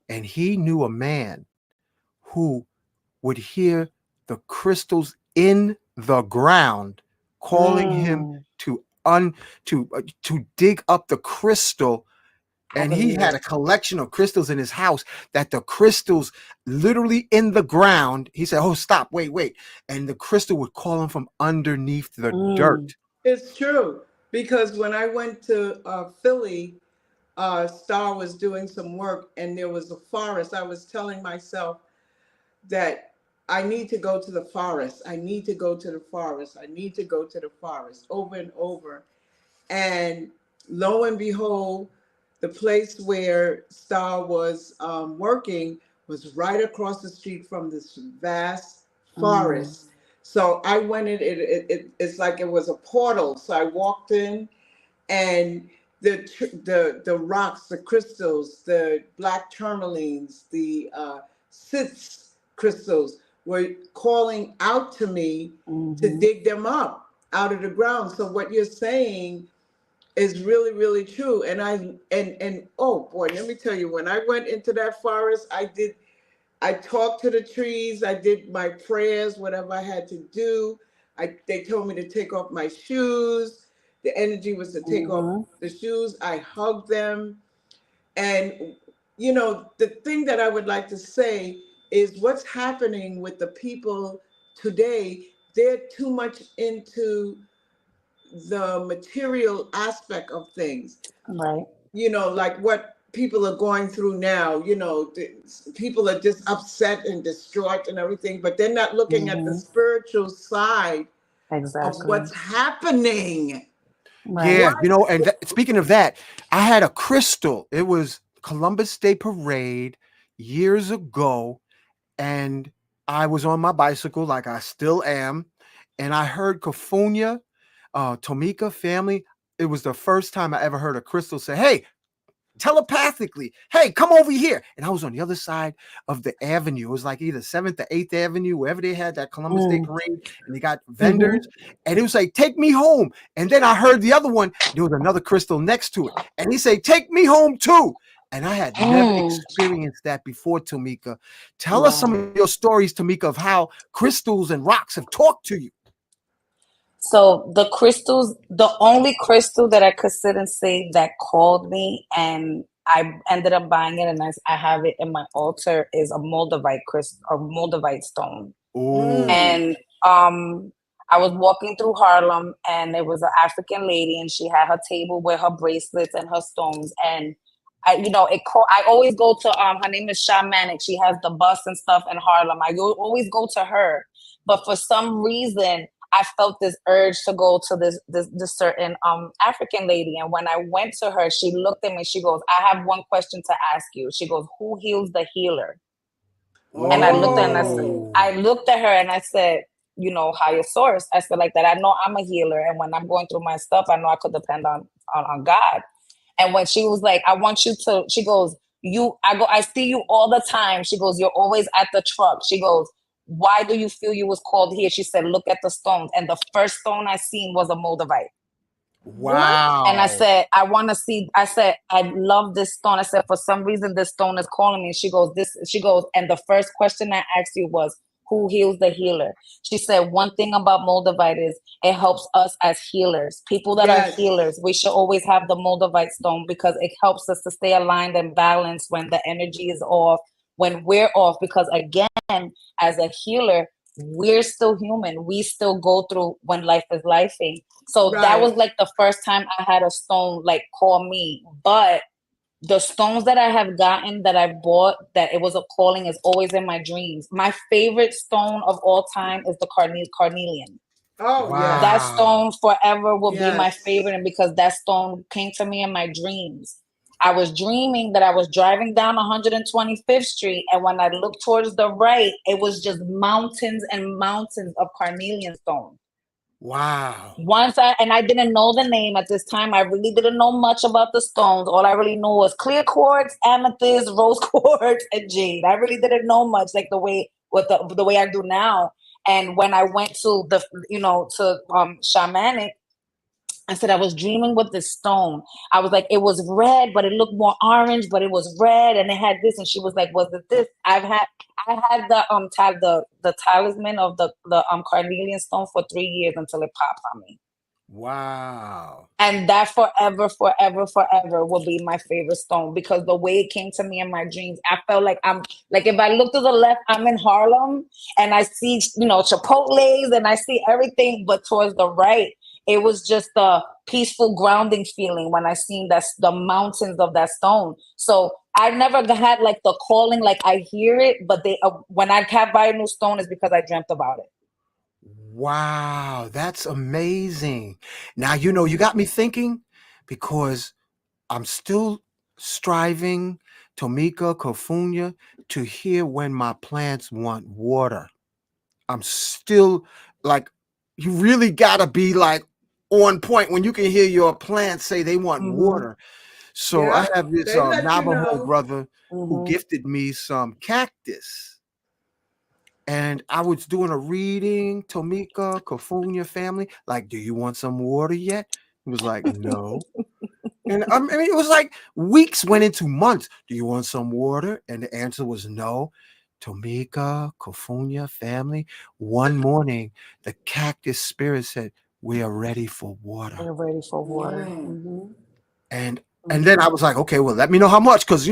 and he knew a man who would hear the crystals in the ground calling him to dig up the crystal. And he had a collection of crystals in his house, that the crystals literally in the ground, he said, oh, stop, wait. And the crystal would call him from underneath the dirt. It's true, because when I went to Philly, Star was doing some work and there was a forest. I was telling myself that I need to go to the forest. I need to go to the forest. I need to go to the forest over and over. And lo and behold, the place where Star was working was right across the street from this vast Mm. forest. So I went in, it's like it was a portal. So I walked in, and the rocks, the crystals, the black tourmalines, the sits crystals were calling out to me to Mm-hmm. dig them up out of the ground. So what you're saying is really, really true. And and oh boy, let me tell you, when I went into that forest, I talked to the trees, I did my prayers, whatever I had to do. They told me to take off my shoes. The energy was to take off Mm-hmm. the shoes. I hugged them. And, the thing that I would like to say is what's happening with the people today, they're too much into the material aspect of things, Right. like what people are going through now. People are just upset and distraught and everything, but they're not looking at the Mm-hmm. spiritual side of Exactly. what's happening. Right. Yeah, What? and speaking of that, I had a crystal. It was Columbus Day Parade years ago, and I was on my bicycle like I still am, and I heard Cafunia, Tomika family. It was the first time I ever heard a crystal say, "Hey," telepathically, "Hey, come over here." And I was on the other side of the avenue. It was like either 7th or 8th Avenue, wherever they had that Columbus Day Mm. Parade, and they got Mm-hmm. vendors. And it was like, "Take me home." And then I heard the other one. There was another crystal next to it. And he said, "Take me home too." And I had never Mm. experienced that before, Tomika. Tell us some Wow. of your stories, Tomika, of how crystals and rocks have talked to you. So the crystals, the only crystal that I could sit and say that called me, and I ended up buying it, and I have it in my altar, is a Moldavite crystal, or Moldavite stone. Oh, Mm. And I was walking through Harlem, and there was an African lady, and she had her table with her bracelets and her stones. And I always go to her name is Shamanic. She has the bus and stuff in Harlem. Always go to her, but for some reason I felt this urge to go to this certain African lady. And when I went to her, she looked at me. She goes, "I have one question to ask you." She goes, "Who heals the healer?" And Oh. I looked at her and I said, higher source. I said like that. I know I'm a healer, and when I'm going through my stuff, I know I could depend on God. And when she was like, "I want you to," she goes, I see you all the time. She goes, "You're always at the truck." She goes, "Why do you feel you was called here?" She said, "Look at the stones." And the first stone I seen was a Moldavite. What? And I wow. said, "I want to see," I said, "I love this stone." I said, "For some reason, this stone is calling me." She goes, "And the first question I asked you was, who heals the healer?" She said, "One thing about Moldavite is it helps us as healers. People that are Yes. healers, we should always have the Moldavite stone because it helps us to stay aligned and balanced when the energy is off, when we're off. Because again, as a healer, we're still human. We still go through when life is lifing. So that was Right. like the first time I had a stone like call me. But the stones that I have gotten that I bought that it was a calling is always in my dreams. My favorite stone of all time is the carnelian. Oh, That yes. Wow. stone forever will be my Yes. favorite, and because that stone came to me in my dreams. I was dreaming that I was driving down 125th Street, and when I looked towards the right, it was just mountains and mountains of carnelian stone. Wow. I didn't know the name at this time. I really didn't know much about the stones. All I really knew was clear quartz, amethyst, rose quartz, and jade. I really didn't know much like the way I do now. And when I went to to shamanic, I said I was dreaming with this stone. I was like, it was red, but it looked more orange, but it was red, and it had this. And she was like, "Was it this?" I had the talisman of the carnelian stone for 3 years until it popped on me. Wow. And that forever, forever, forever will be my favorite stone because the way it came to me in my dreams, I felt like I'm like if I look to the left, I'm in Harlem and I see Chipotle's and I see everything, but towards the right, it was just a peaceful grounding feeling when I seen that the mountains of that stone. So I never had like the calling, like I hear it, but they when I have buy a new stone is because I dreamt about it. Wow, that's amazing. Now, you got me thinking, because I'm still striving, Tomika, Kofunya, to hear when my plants want water. I'm still like, you really gotta be like on point when you can hear your plants say they want water. So I Yeah, have this they let you Navajo know. brother who gifted me some cactus. And I was doing a reading, Tomika, Kofunya family, like, do you want some water yet? He was like, no. And I mean, it was like weeks went into months. Do you want some water? And the answer was no. Tomika, Kofunya family. One morning, the cactus spirit said, we are ready for water. We're ready for water. And then I was like, okay, well, let me know how much, because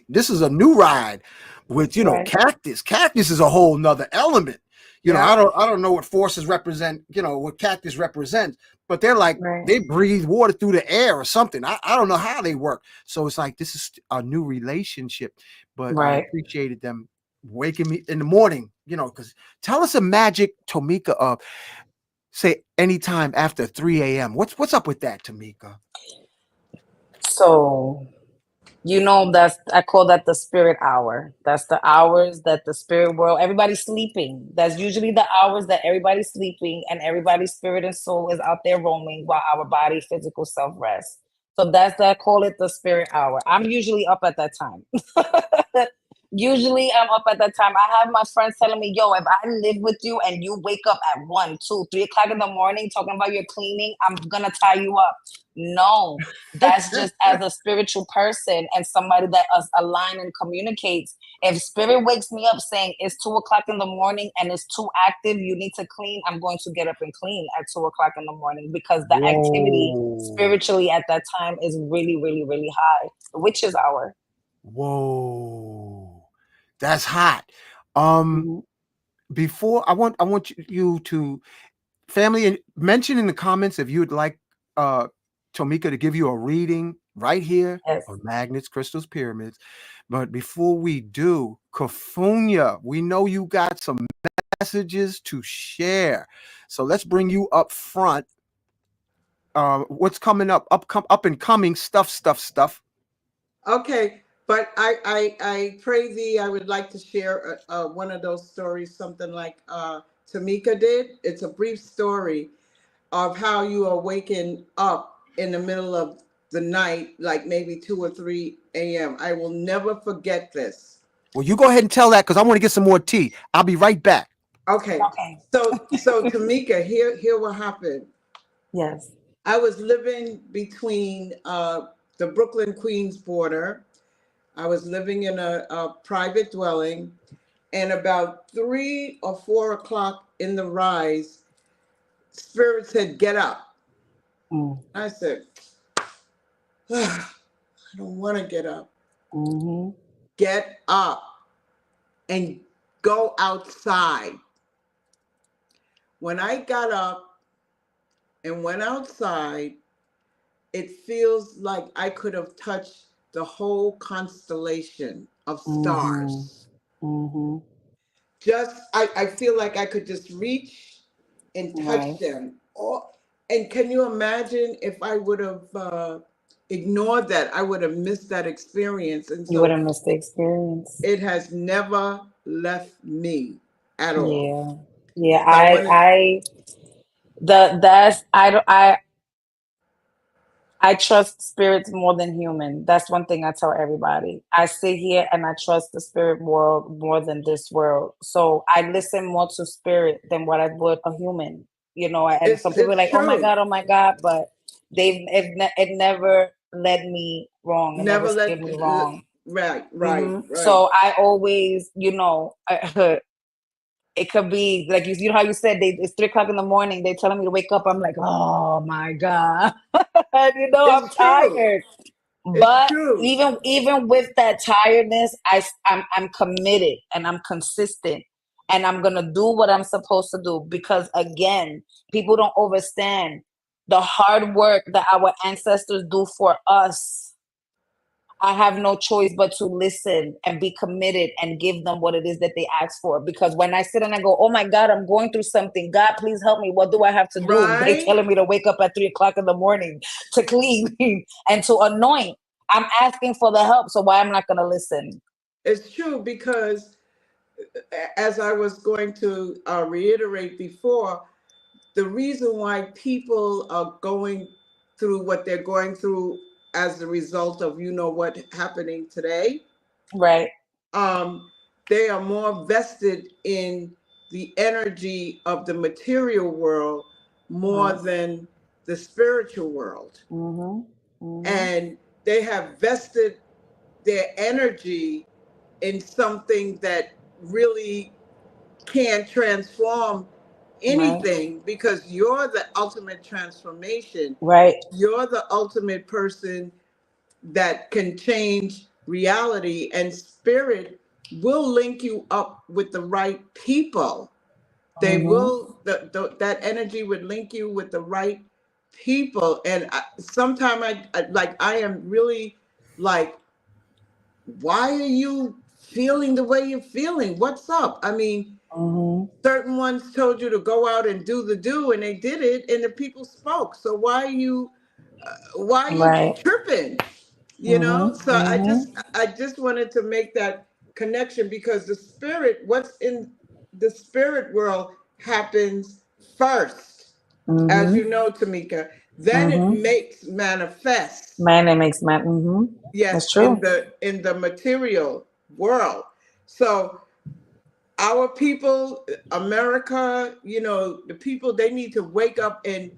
this is a new ride with Right. cactus. Cactus is a whole nother element. Yeah. I don't know what forces represent, what cactus represents, but they're like, Right. they breathe water through the air or something. I don't know how they work. So it's like, this is a new relationship. But I Right. appreciated them waking me in the morning, because tell us a magic, Tomika, of say anytime after 3 a.m. What's up with that, Tomika? So I call that the spirit hour. That's the hours that the spirit world, everybody's sleeping. That's usually the hours that everybody's sleeping and everybody's spirit and soul is out there roaming while our body, physical self rests. So I call it the spirit hour. I'm usually up at that time. Usually I'm up at that time. I have my friends telling me, yo, if I live with you and you wake up at 1, 2, 3 o'clock in the morning talking about your cleaning, I'm gonna tie you up. No, that's just as a spiritual person and somebody that us align and communicates. If spirit wakes me up saying it's 2 o'clock in the morning and it's too active, you need to clean, I'm going to get up and clean at 2 o'clock in the morning, because the activity spiritually at that time is really, really, really high. The witch's hour. Whoa, that's hot. Before I want you to family and mention in the comments if you would like Tomika to give you a reading right here on magnets, crystals, pyramids. But before we do, Kofunya, we know you got some messages to share, so let's bring you up front. What's coming up and coming stuff. Okay, but I pray thee. I would like to share one of those stories, something like Tomika did. It's a brief story of how you are waking up in the middle of the night, like maybe 2 or 3 a.m. I will never forget this. Well, you go ahead and tell that, because I want to get some more tea. I'll be right back. Okay. So Tomika, here what happened. Yes. I was living between the Brooklyn Queens border. I was living in a private dwelling, and about 3 or 4 o'clock in the rise, Spirit said, "Get up." I said, I don't want to get up. Get up and go outside. When I got up and went outside, it feels like I could have touched the whole constellation of stars. Just, I feel like I could just reach and touch them. And can you imagine if I would have ignored that, I would have missed that experience. And so you would have missed the experience. It has never left me at all. Yeah. I trust spirits more than human. That's one thing I tell everybody. I sit here and I trust the spirit world more than this world. So I listen more to spirit than what I would a human. And some people are like, true. oh my God, but it never led me wrong. It never steered me wrong. Right. So I always, it could be like how you said it's 3 o'clock in the morning. They're telling me to wake up. I'm like, oh my God, I'm tired. But even with that tiredness, I'm committed and I'm consistent and I'm gonna do what I'm supposed to do, because again, people don't understand the hard work that our ancestors do for us, I have no choice but to listen and be committed and give them what it is that they ask for. Because when I sit and I go, oh my God, I'm going through something. God, please help me. What do I have to do? They Right. telling me to wake up at 3:00 in the morning to clean and to anoint. I'm asking for the help. So why am I not going to listen? It's true, because as I was going to reiterate before, the reason why people are going through what they're going through as a result of, you know, what happening today, Right. they are more vested in the energy of the material world more than the spiritual world. And they have vested their energy in something that really can't transform anything, because you're the ultimate transformation. Right. You're the ultimate person that can change reality, and spirit will link you up with the right people. They will, that energy would link you with the right people. And sometimes I am really like, why are you feeling the way you're feeling? What's up? I mean, certain ones told you to go out and do the do, and they did it, and the people spoke. So why are you Right. tripping? You know? So I just wanted to make that connection, because the spirit, what's in the spirit world happens first, as you know, Tomika. Then it makes manifest. Man, it makes man. That's Yes, true. in the material world. So our people, America, you know, the people, they need to wake up, and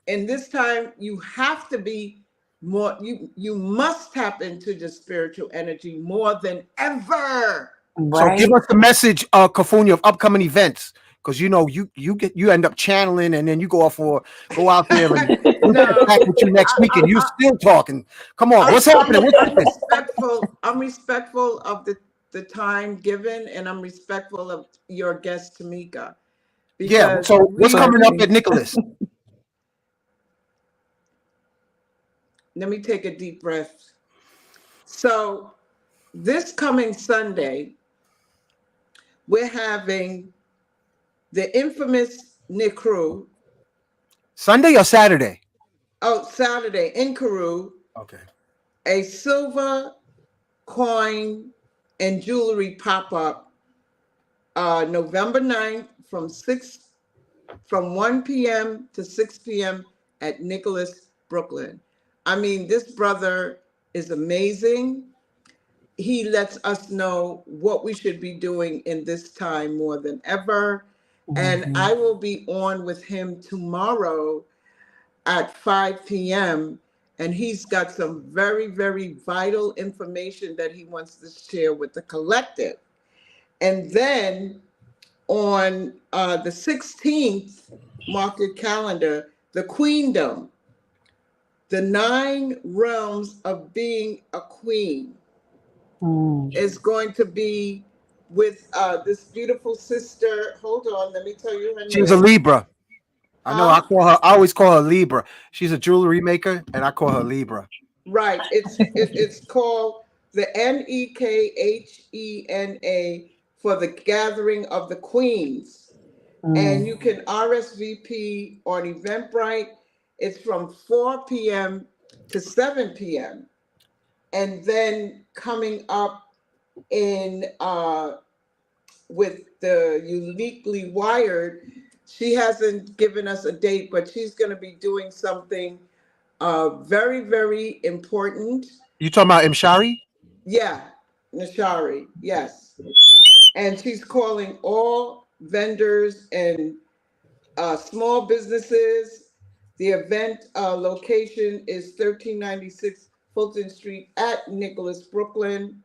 this time you have to be more, you must tap into the spiritual energy more than ever. So Right. give us the message, California, of upcoming events, because you know you end up channeling, and then you go out there, and we'll check No, back with you next week, and you're still talking. Come on, what's I'm happening? What's happening? respectful. I'm respectful of the time given, and I'm respectful of your guest, Tomika, Yeah. because So what's we, coming up at Nicholas? let me take a deep breath. So this coming Sunday, we're having the infamous Nikru. Sunday or Saturday? Oh, Saturday in Carew, Okay. a silver coin and jewelry pop-up, November 9th from 1 p.m. to 6 p.m. at Nicholas, Brooklyn. I mean, this brother is amazing. He lets us know what we should be doing in this time more than ever. And I will be on with him tomorrow at 5 p.m. And he's got some very, very vital information that he wants to share with the collective. And then on the 16th, mark your calendar, the Queendom, the 9 realms of being a queen, is going to be with this beautiful sister. Hold on, let me tell you her She's a name. Libra. I know. Huh? I always call her Libra. She's a jewelry maker, and I call her Libra. Right. It's called the NEKHENA, for the Gathering of the Queens. And you can RSVP on Eventbrite. It's from 4 p.m. to 7 p.m. And then coming up in with the Uniquely Wired, she hasn't given us a date, but she's going to be doing something very, very important. You talking about Mshari? Yeah, Nashari, yes. And she's calling all vendors and small businesses. The event location is 1396 Fulton Street at Nicholas, Brooklyn.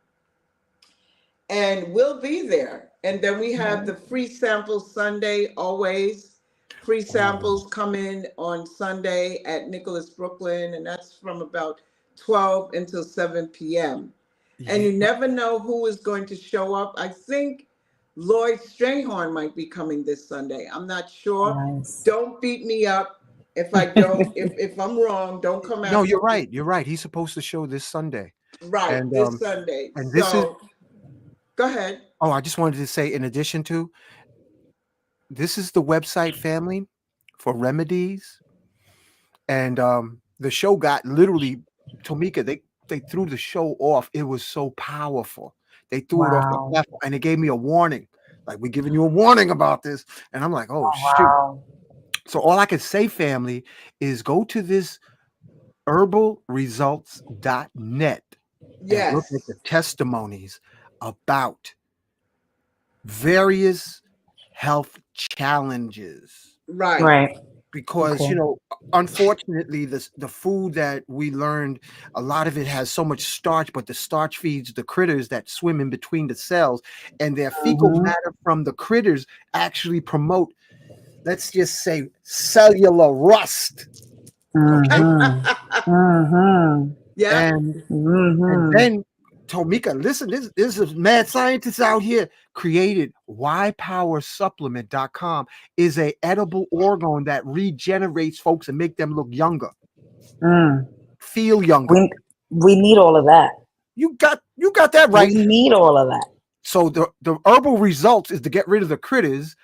And we'll be there. And then we have the free samples Sunday, always. Free samples come in on Sunday at Nicholas, Brooklyn, and that's from about 12 until 7 p.m. And you never know who is going to show up. I think Lloyd Strayhorn might be coming this Sunday. I'm not sure. Nice. Don't beat me up. If I don't, if I'm wrong, don't come No, after you're me. right. You're right. He's supposed to show this Sunday, Right, and this Sunday. this is. So go ahead. Oh, I just wanted to say, in addition to this, is the website, family, for remedies, and the show got literally, Tomika. They threw the show off. It was so powerful. They threw it off the Wow. platform, and they gave me a warning. Like, we're giving you a warning about this, and I'm like, oh Oh, shoot. wow. So all I can say, family, is go to this herbalresults.net and look at Yes. the testimonies about various health challenges, Right. Right. because Okay. unfortunately, the food that we learned, a lot of it has so much starch, but the starch feeds the critters that swim in between the cells, and their fecal Mm-hmm. matter from the critters actually promote, let's just say, cellular rust. Okay. Mm-hmm. Mm-hmm. Yep. and And Mm-hmm. then, Tomika, listen, this is mad scientists out here created ypowersupplement.com, is a edible organ that regenerates folks and make them look younger, Mm. feel younger. We need all of that. You got that We right. need all of that. So the herbal results is to get rid of the critters.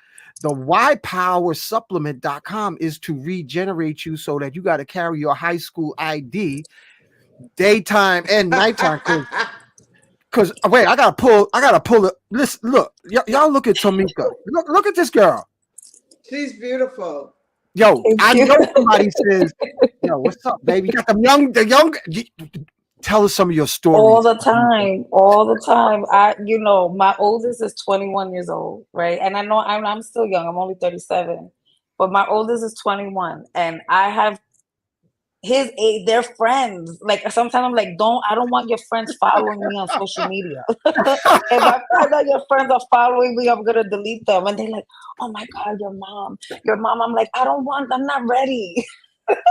The ypowersupplement.com is to regenerate you, so that you got to carry your high school ID daytime and nighttime. Cause wait, I gotta pull it. Listen, look, y'all look at Tomika. Look at this girl. She's beautiful. Yo, Thank I you. know somebody says, "Yo, what's up, baby? You got the young. Tell us some of your stories." All the time, all the time. My oldest is 21 years old, right? And I know I'm still young. I'm only 37, but my oldest is 21, and I have his age. They're friends. Like, sometimes I'm like, I don't want your friends following me on social media. If I find out your friends are following me, I'm gonna delete them. And they're like, "Oh my God, your mom." I'm like, I'm not ready.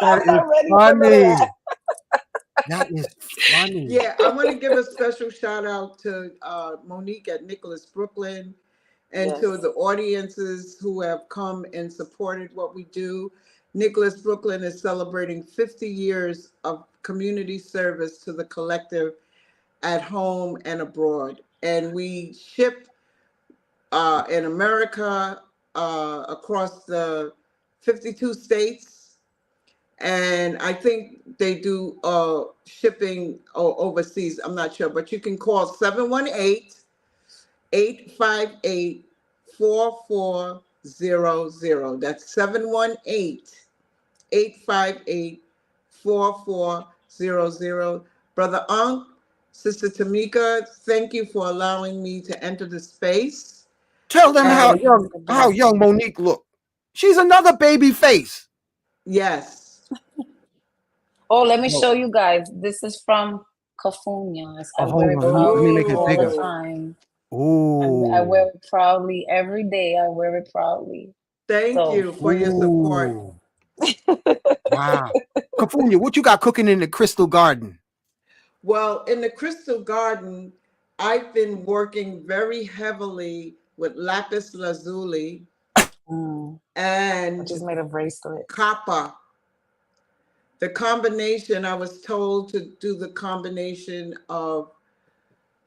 That I'm is not ready for none of funny. that. That is funny. Yeah, I want to give a special shout out to Monique at Nicholas Brooklyn, and to Yes. the audiences who have come and supported what we do. Nicholas Brooklyn is celebrating 50 years of community service to the collective at home and abroad. And we ship in America, across the 52 states. And I think they do shipping overseas. I'm not sure, but you can call 718-858-4400. That's 718-858-4400. Brother Unc, Sister Tomika, thank you for allowing me to enter the space. Tell them how And Always a young blessing. Monique look. She's another baby face. yes, Oh, let me No. show you guys. This is from Cafunias. I Oh, wear hold it on. Let me proudly make it all the bigger. oh, time. I Ooh. wear it proudly every day. I wear it proudly. thank So you for your support. Ooh. Wow. Kafunya, what you got cooking in the Crystal Garden? Well, in the Crystal Garden, I've been working very heavily with lapis lazuli I and just made a bracelet. copper. The combination, I was told to do the combination of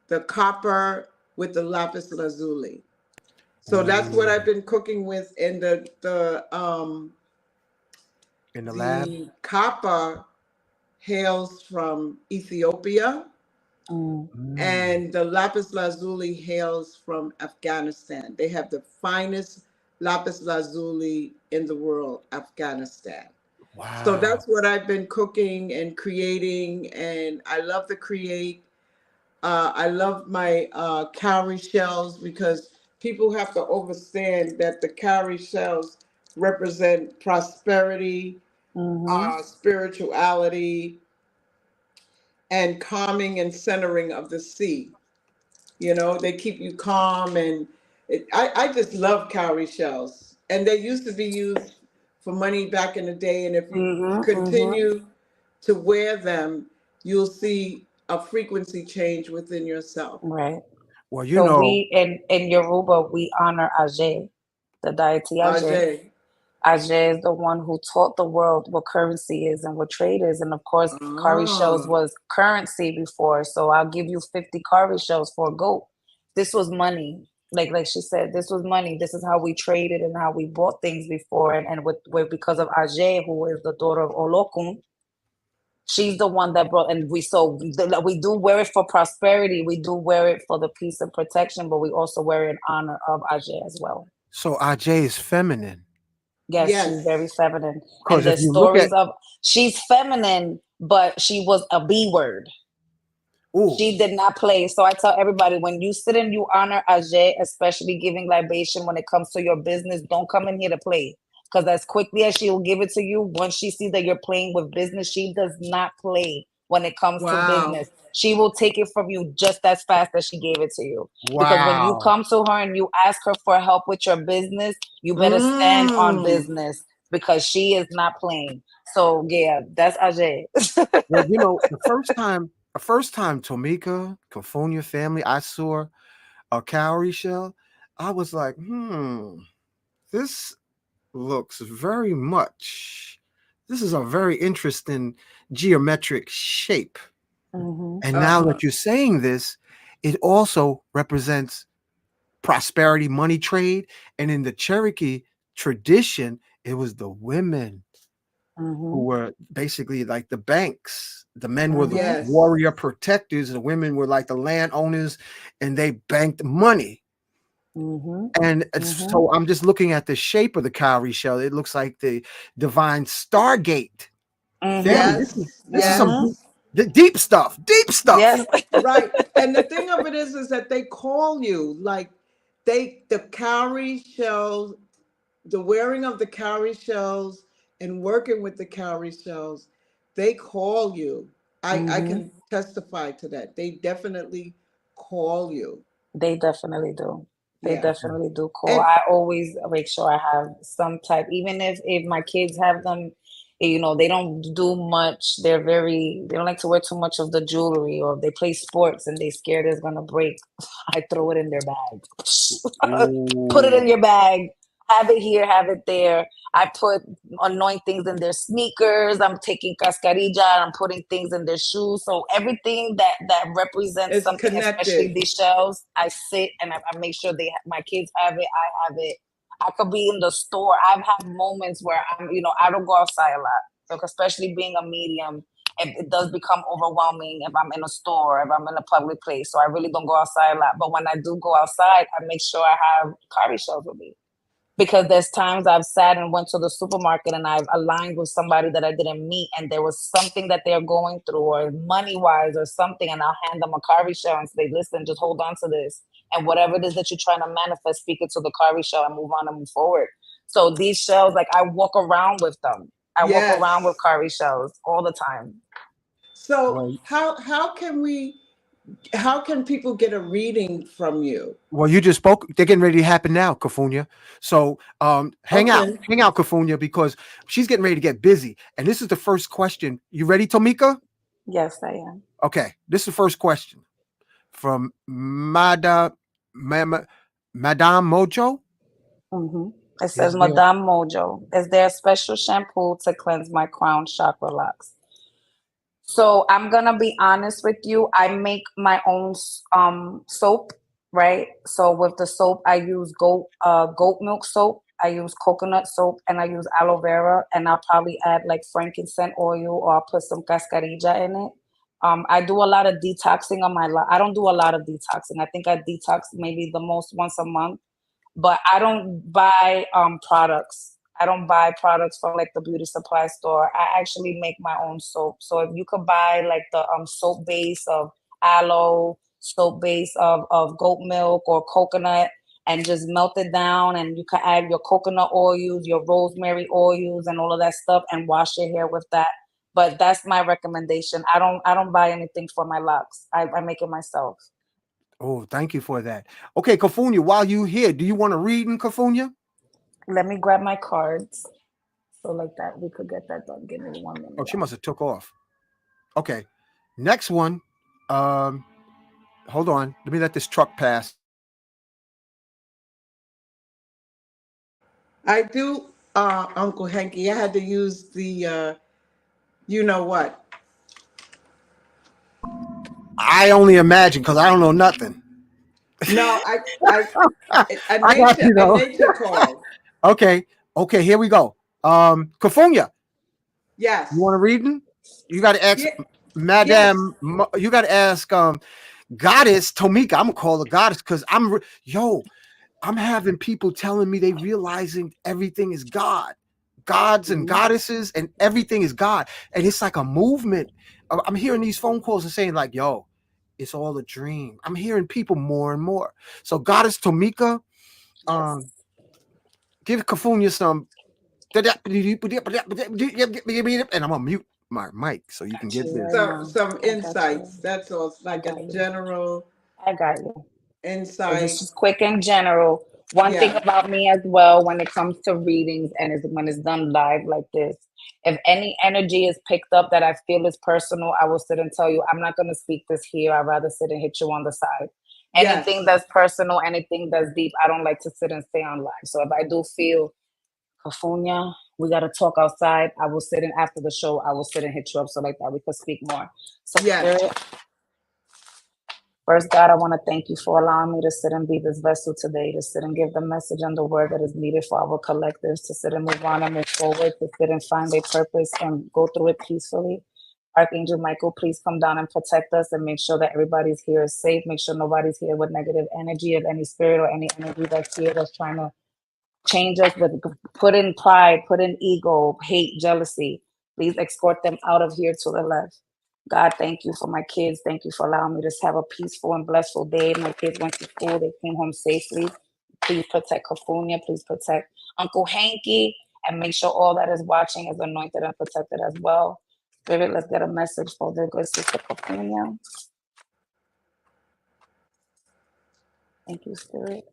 the copper with the lapis lazuli. So that's what Ooh. I've been cooking with. And In the lab? the copper hails from Ethiopia, Mm. Mm. and the lapis lazuli hails from Afghanistan. They have the finest lapis lazuli in the world, Afghanistan. So Wow. that's what I've been cooking and creating, and I love to create. I love my cowrie shells, because people have to understand that the cowrie shells represent prosperity, Mm-hmm. spirituality, and calming and centering of the sea. You know, they keep you calm, and I just love cowrie shells. And they used to be used for money back in the day. And if you Mm-hmm. Mm-hmm. continue to wear them, you'll see a frequency change within yourself. Right. Well, So we in Yoruba we honor Ajay, the deity Ajay. Ajay. Ajay is the one who taught the world what currency is and what trade is. And of course, cowrie shells Oh, was currency before. So I'll give you 50 cowrie shells for a goat. This was money. Like she said, this was money. This is how we traded and how we bought things before. And with because of Ajay, who is the daughter of Olokun, she's the one that brought, and we do wear it for prosperity. We do wear it for the peace and protection, but we also wear it in honor of Ajay as well. So Ajay is feminine. Yes, she's very yes. feminine. And Because if the you look at, stories of she's feminine, but she was a B word. oh, She did not play. So I tell everybody, when you sit and you honor Ajay, especially giving libation when it comes to your business, don't come in here to play. Because as quickly as she will give it to you, once she sees that you're playing with business, she does not play when it comes to Wow. business. She will take it from you just as fast as she gave it to you. Because when you wow. come to her and you ask her for help with your business, you better stand on Mm. business because she is not playing. So yeah, that's Ajay. Well, the first time Tomika, California family, I saw a cowrie shell, I was like, this looks very much. This is a very interesting geometric shape. Hmm. And now Uh-huh. that you're saying this, it also represents prosperity, money trade. And in the Cherokee tradition, it was the women who Hmm. were basically like the banks. The men were the Hmm. Yes. warrior protectors, the women were like the landowners, and they banked money. Hmm. And Hmm. so I'm just looking at the shape of the cowrie shell. It looks like the divine Stargate family. Hmm. Yes. This is some Hmm. deep, Yes. deep stuff. Deep stuff. Yes. Right. And the thing of it is that they call you like the cowrie shells, the wearing of the cowrie shells and working with the cowrie shells, they call you. I Hmm. can testify to that. They definitely call you. They definitely do. They Yeah. definitely do call. And I always make sure I have some type, even if my kids have them, they don't do much. They don't like to wear too much of the jewelry, or if they play sports and they scared it's gonna break. I throw it in their bag. Put it Oh, in your bag. Have it here, have it there. I put anoint things in their sneakers. I'm taking cascarilla. I'm putting things in their shoes. So everything that represents it's something, especially connected. these shells, I sit and I make sure my kids have it. I have it. I could be in the store. I've had moments where I don't go outside a lot. Like especially being a medium, it does become overwhelming if I'm in a store, if I'm in a public place. So I really don't go outside a lot. But when I do go outside, I make sure I have cowrie shells with me because there's times I've sat and went to the supermarket and I've aligned with somebody that I didn't meet, and there was something that they're going through or money wise or something, and I'll hand them a cowrie shell and say, listen, just hold on to this, and whatever it is that you're trying to manifest, speak it to the cowrie shell and move on and move forward. So these shells, like I walk around with them. I walk around with Yes. cowrie shells all the time. So well, how can people get a reading from you? well, you just spoke. They're getting ready to happen now, Kafunya. So Okay. hang out, Kafunya, because she's getting ready to get busy. And this is the first question. You ready, Tomika? Yes, I am. Okay, this is the first question from Madame Mojo. Hmm. It says, Is there? Madame Mojo, is there a special shampoo to cleanse my crown chakra locks? So I'm gonna be honest with you. I make my own soap, right? So with the soap, I use goat milk soap. I use coconut soap, and I use aloe vera, and I'll probably add like frankincense oil, or I'll put some cascarilla in it. I do a lot of detoxing on I don't do a lot of detoxing. I think I detox maybe the most once a month, but I don't buy products. I don't buy products from like the beauty supply store. I actually make my own soap. So if you could buy like the soap base of aloe, soap base of goat milk or coconut, and just melt it down, and you can add your coconut oils, your rosemary oils, and all of that stuff, and wash your hair with that. But that's my recommendation. I don't buy anything for my locks. I make it myself. Oh, thank you for that. Okay, Kafunya, while you here, do you want to read in Kafunya? Let me grab my cards. So like that, we could get that done. Give me 1 minute, Oh, she y'all. must have took off. Okay, next one. Um, hold on. Let me let this truck pass. I do Uncle Hanky, I had to use the you know what. I only imagine because I don't know nothing. No, I I got you a though. nature call. Okay. Okay, here we go. Kafunya, you want to Yes. read them? You got to ask Yeah. Yes. Madame, you got to ask Goddess Tomika. I'm going to call her Goddess because I'm having people telling me they realizing everything is God. Gods and Mhm. goddesses and everything is God. And it's like a movement. I'm hearing these phone calls and saying like, yo, it's all a dream. I'm hearing people more and more. So Goddess Tomika, Yes. um, give Kafunya some and I'm gonna mute my mic so you can Got get you this. right now. Some I got insights. you. That's all. It's I like a got you. general I got you. So this insight. is quick and general. One thing Yeah. about me as well when it comes to readings and is when it's done live like this, if any energy is picked up that I feel is personal, I will sit and tell you, I'm not going to speak this here. I'd rather sit and hit you on the side. Anything Yes. that's personal, anything that's deep, I don't like to sit and stay on live. So if I do feel, Cafunia, we got to talk outside, I will sit in after the show. I will sit and hit you up so like that we could speak more. So, Yes. Spirit, first, God, I want to thank you for allowing me to sit and be this vessel today, to sit and give the message and the word that is needed for our collectives, to sit and move on and move forward, to sit and find a purpose and go through it peacefully. Archangel Michael, please come down and protect us and make sure that everybody's here is safe. Make sure nobody's here with negative energy of any spirit or any energy that's here that's trying to change us with put in pride, put in ego, hate, jealousy. Please escort them out of here to the left. God, thank you for my kids. Thank you for allowing me to have a peaceful and blissful day. My kids went to school. They came home safely. Please protect Kafunia. Please protect Uncle Hanky. And make sure all that is watching is anointed and protected as well. Spirit, let's get a message for the good sister Kafunia. Thank you, Spirit.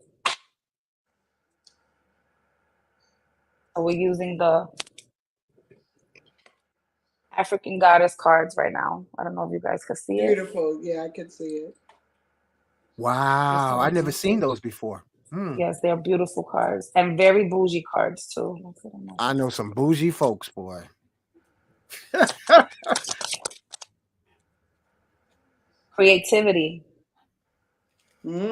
So we're using the African goddess cards right now. I don't know if you guys can see it. Beautiful. Yeah, I can see it. Just Wow, I never one. seen those before. Hmm. Yes, they're beautiful cards and very bougie cards too. Let's get a I message. know some bougie folks, boy. Creativity.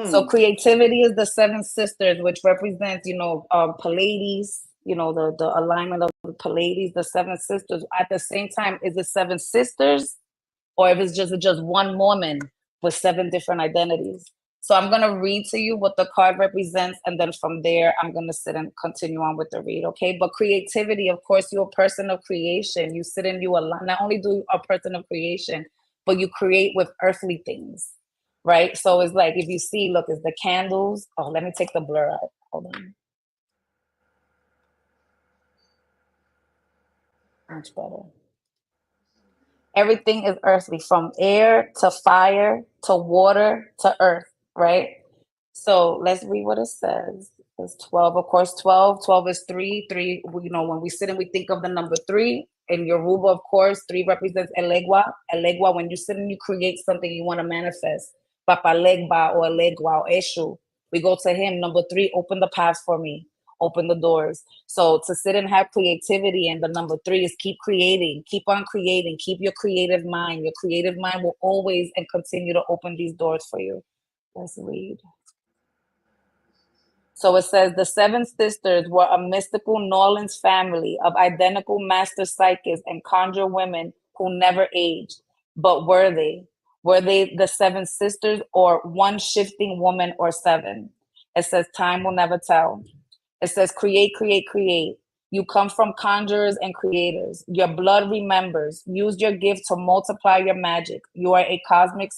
So Mm. creativity is the seven sisters, which represents, Pleiades, the alignment of the Pleiades, the seven sisters. At the same time, is it seven sisters or if it's just one woman with seven different identities? So I'm gonna read to you what the card represents, and then from there I'm gonna sit and continue on with the read, okay? But creativity, of course, you're a person of creation. You sit and you align. Not only do you a person of creation, but you create with earthly things, right? So it's like if you see, look, it's the candles. Oh, let me take the blur out. Hold on, much better. Everything is earthly, from air to fire to water to earth, right? So let's read what it says. It's 12. Of course, 12. 12 is three. Three, when we sit and we think of the number three, in Yoruba, of course, three represents elegua. Elegua, when you sit and you create something you want to manifest. Papa legba or elegua or eshu. We go to him. Number three, open the paths for me. Open the doors. So to sit and have creativity, and the number three is keep creating, keep on creating, keep your creative mind. Your creative mind will always and continue to open these doors for you. Let's read. So it says the seven sisters were a mystical New Orleans family of identical master psychics and conjure women who never aged. But were they? Were they the seven sisters or one shifting woman or seven? It says time will never tell. It says create, create, create. You come from conjurers and creators. Your blood remembers. Use your gift to multiply your magic. You are a cosmic,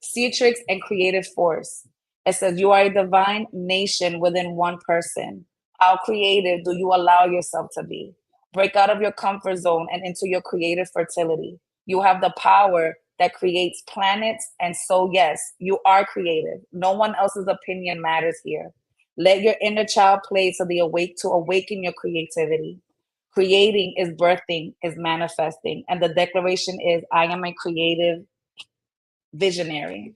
Cetrix, and creative force. It says you are a divine nation within one person. How creative do you allow yourself to be? Break out of your comfort zone and into your creative fertility. You have the power that creates planets. And so, yes, you are creative. No one else's opinion matters here. Let your inner child play to awaken your creativity. Creating is birthing, is manifesting. And the declaration is I am a creative visionary.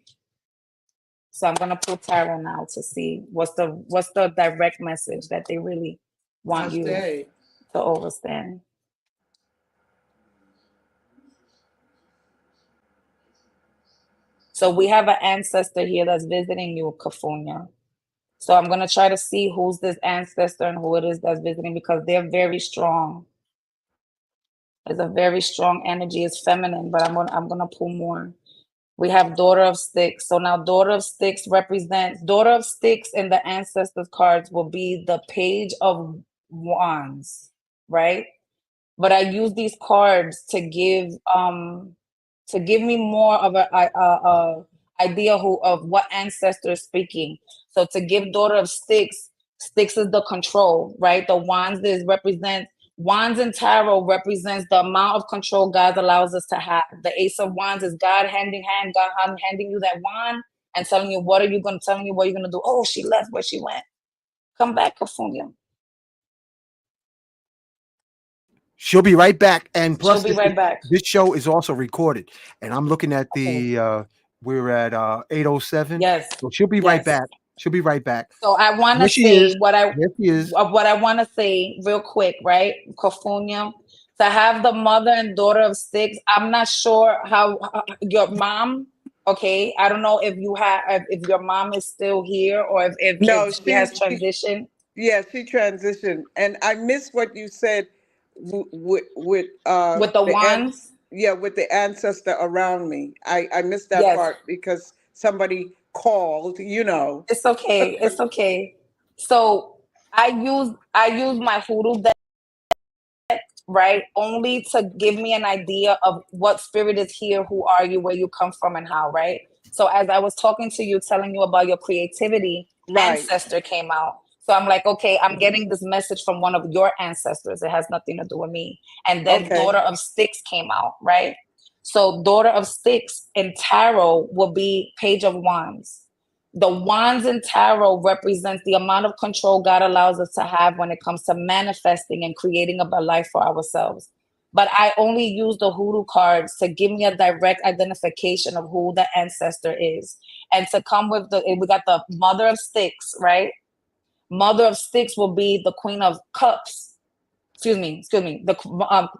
So I'm gonna pull tarot now to see what's the direct message that they really want you Ashe. to overstand. So we have an ancestor here that's visiting you, Kafunya. So I'm gonna try to see who's this ancestor and who it is that's visiting, because they're very strong. It's a very strong energy. It's feminine, but I'm gonna pull more. We have Daughter of Sticks. So now Daughter of Sticks represents, Daughter of Sticks in the ancestors cards will be the Page of Wands, right? But I use these cards to give me more of a idea of what ancestor is speaking. So to give Daughter of Sticks, Sticks is the control, right? The wands wands in tarot represents the amount of control God allows us to have. The Ace of Wands is God handing you that wand and telling you what you're gonna do. Oh, she left, where she went. Come back, Kafunya. She'll be right back. And She'll plus, be right back. this show is also recorded. And I'm looking at Okay. we're at 8:07. Yes. So she'll be right back. She'll be right back. So I want to There she say is. There she is. what I want to say real quick, right? Kofunya, to have the mother and daughter of sticks. I'm not sure how your mom. Okay, I don't know if if your mom is still here or No, if she has transitioned. Yeah, she transitioned, and I missed what you said with With the wands. with the ancestor around me. I missed that Yes. part because somebody called. You know. It's okay. It's okay. So I use my hoodoo deck, right? Only to give me an idea of what spirit is here, who are you, where you come from, and how, right? So as I was talking to you, telling you about your creativity, Right. ancestor came out. So I'm like, okay, I'm getting this message from one of your ancestors. It has nothing to do with me. And then Okay. Daughter of Sticks came out, right? So Daughter of Sticks in tarot will be Page of Wands. The wands in tarot represents the amount of control God allows us to have when it comes to manifesting and creating a better life for ourselves. But I only use the hoodoo cards to give me a direct identification of who the ancestor is. And to come with we got the Mother of Sticks, right? Mother of Sticks will be the Queen of Cups. Excuse me. The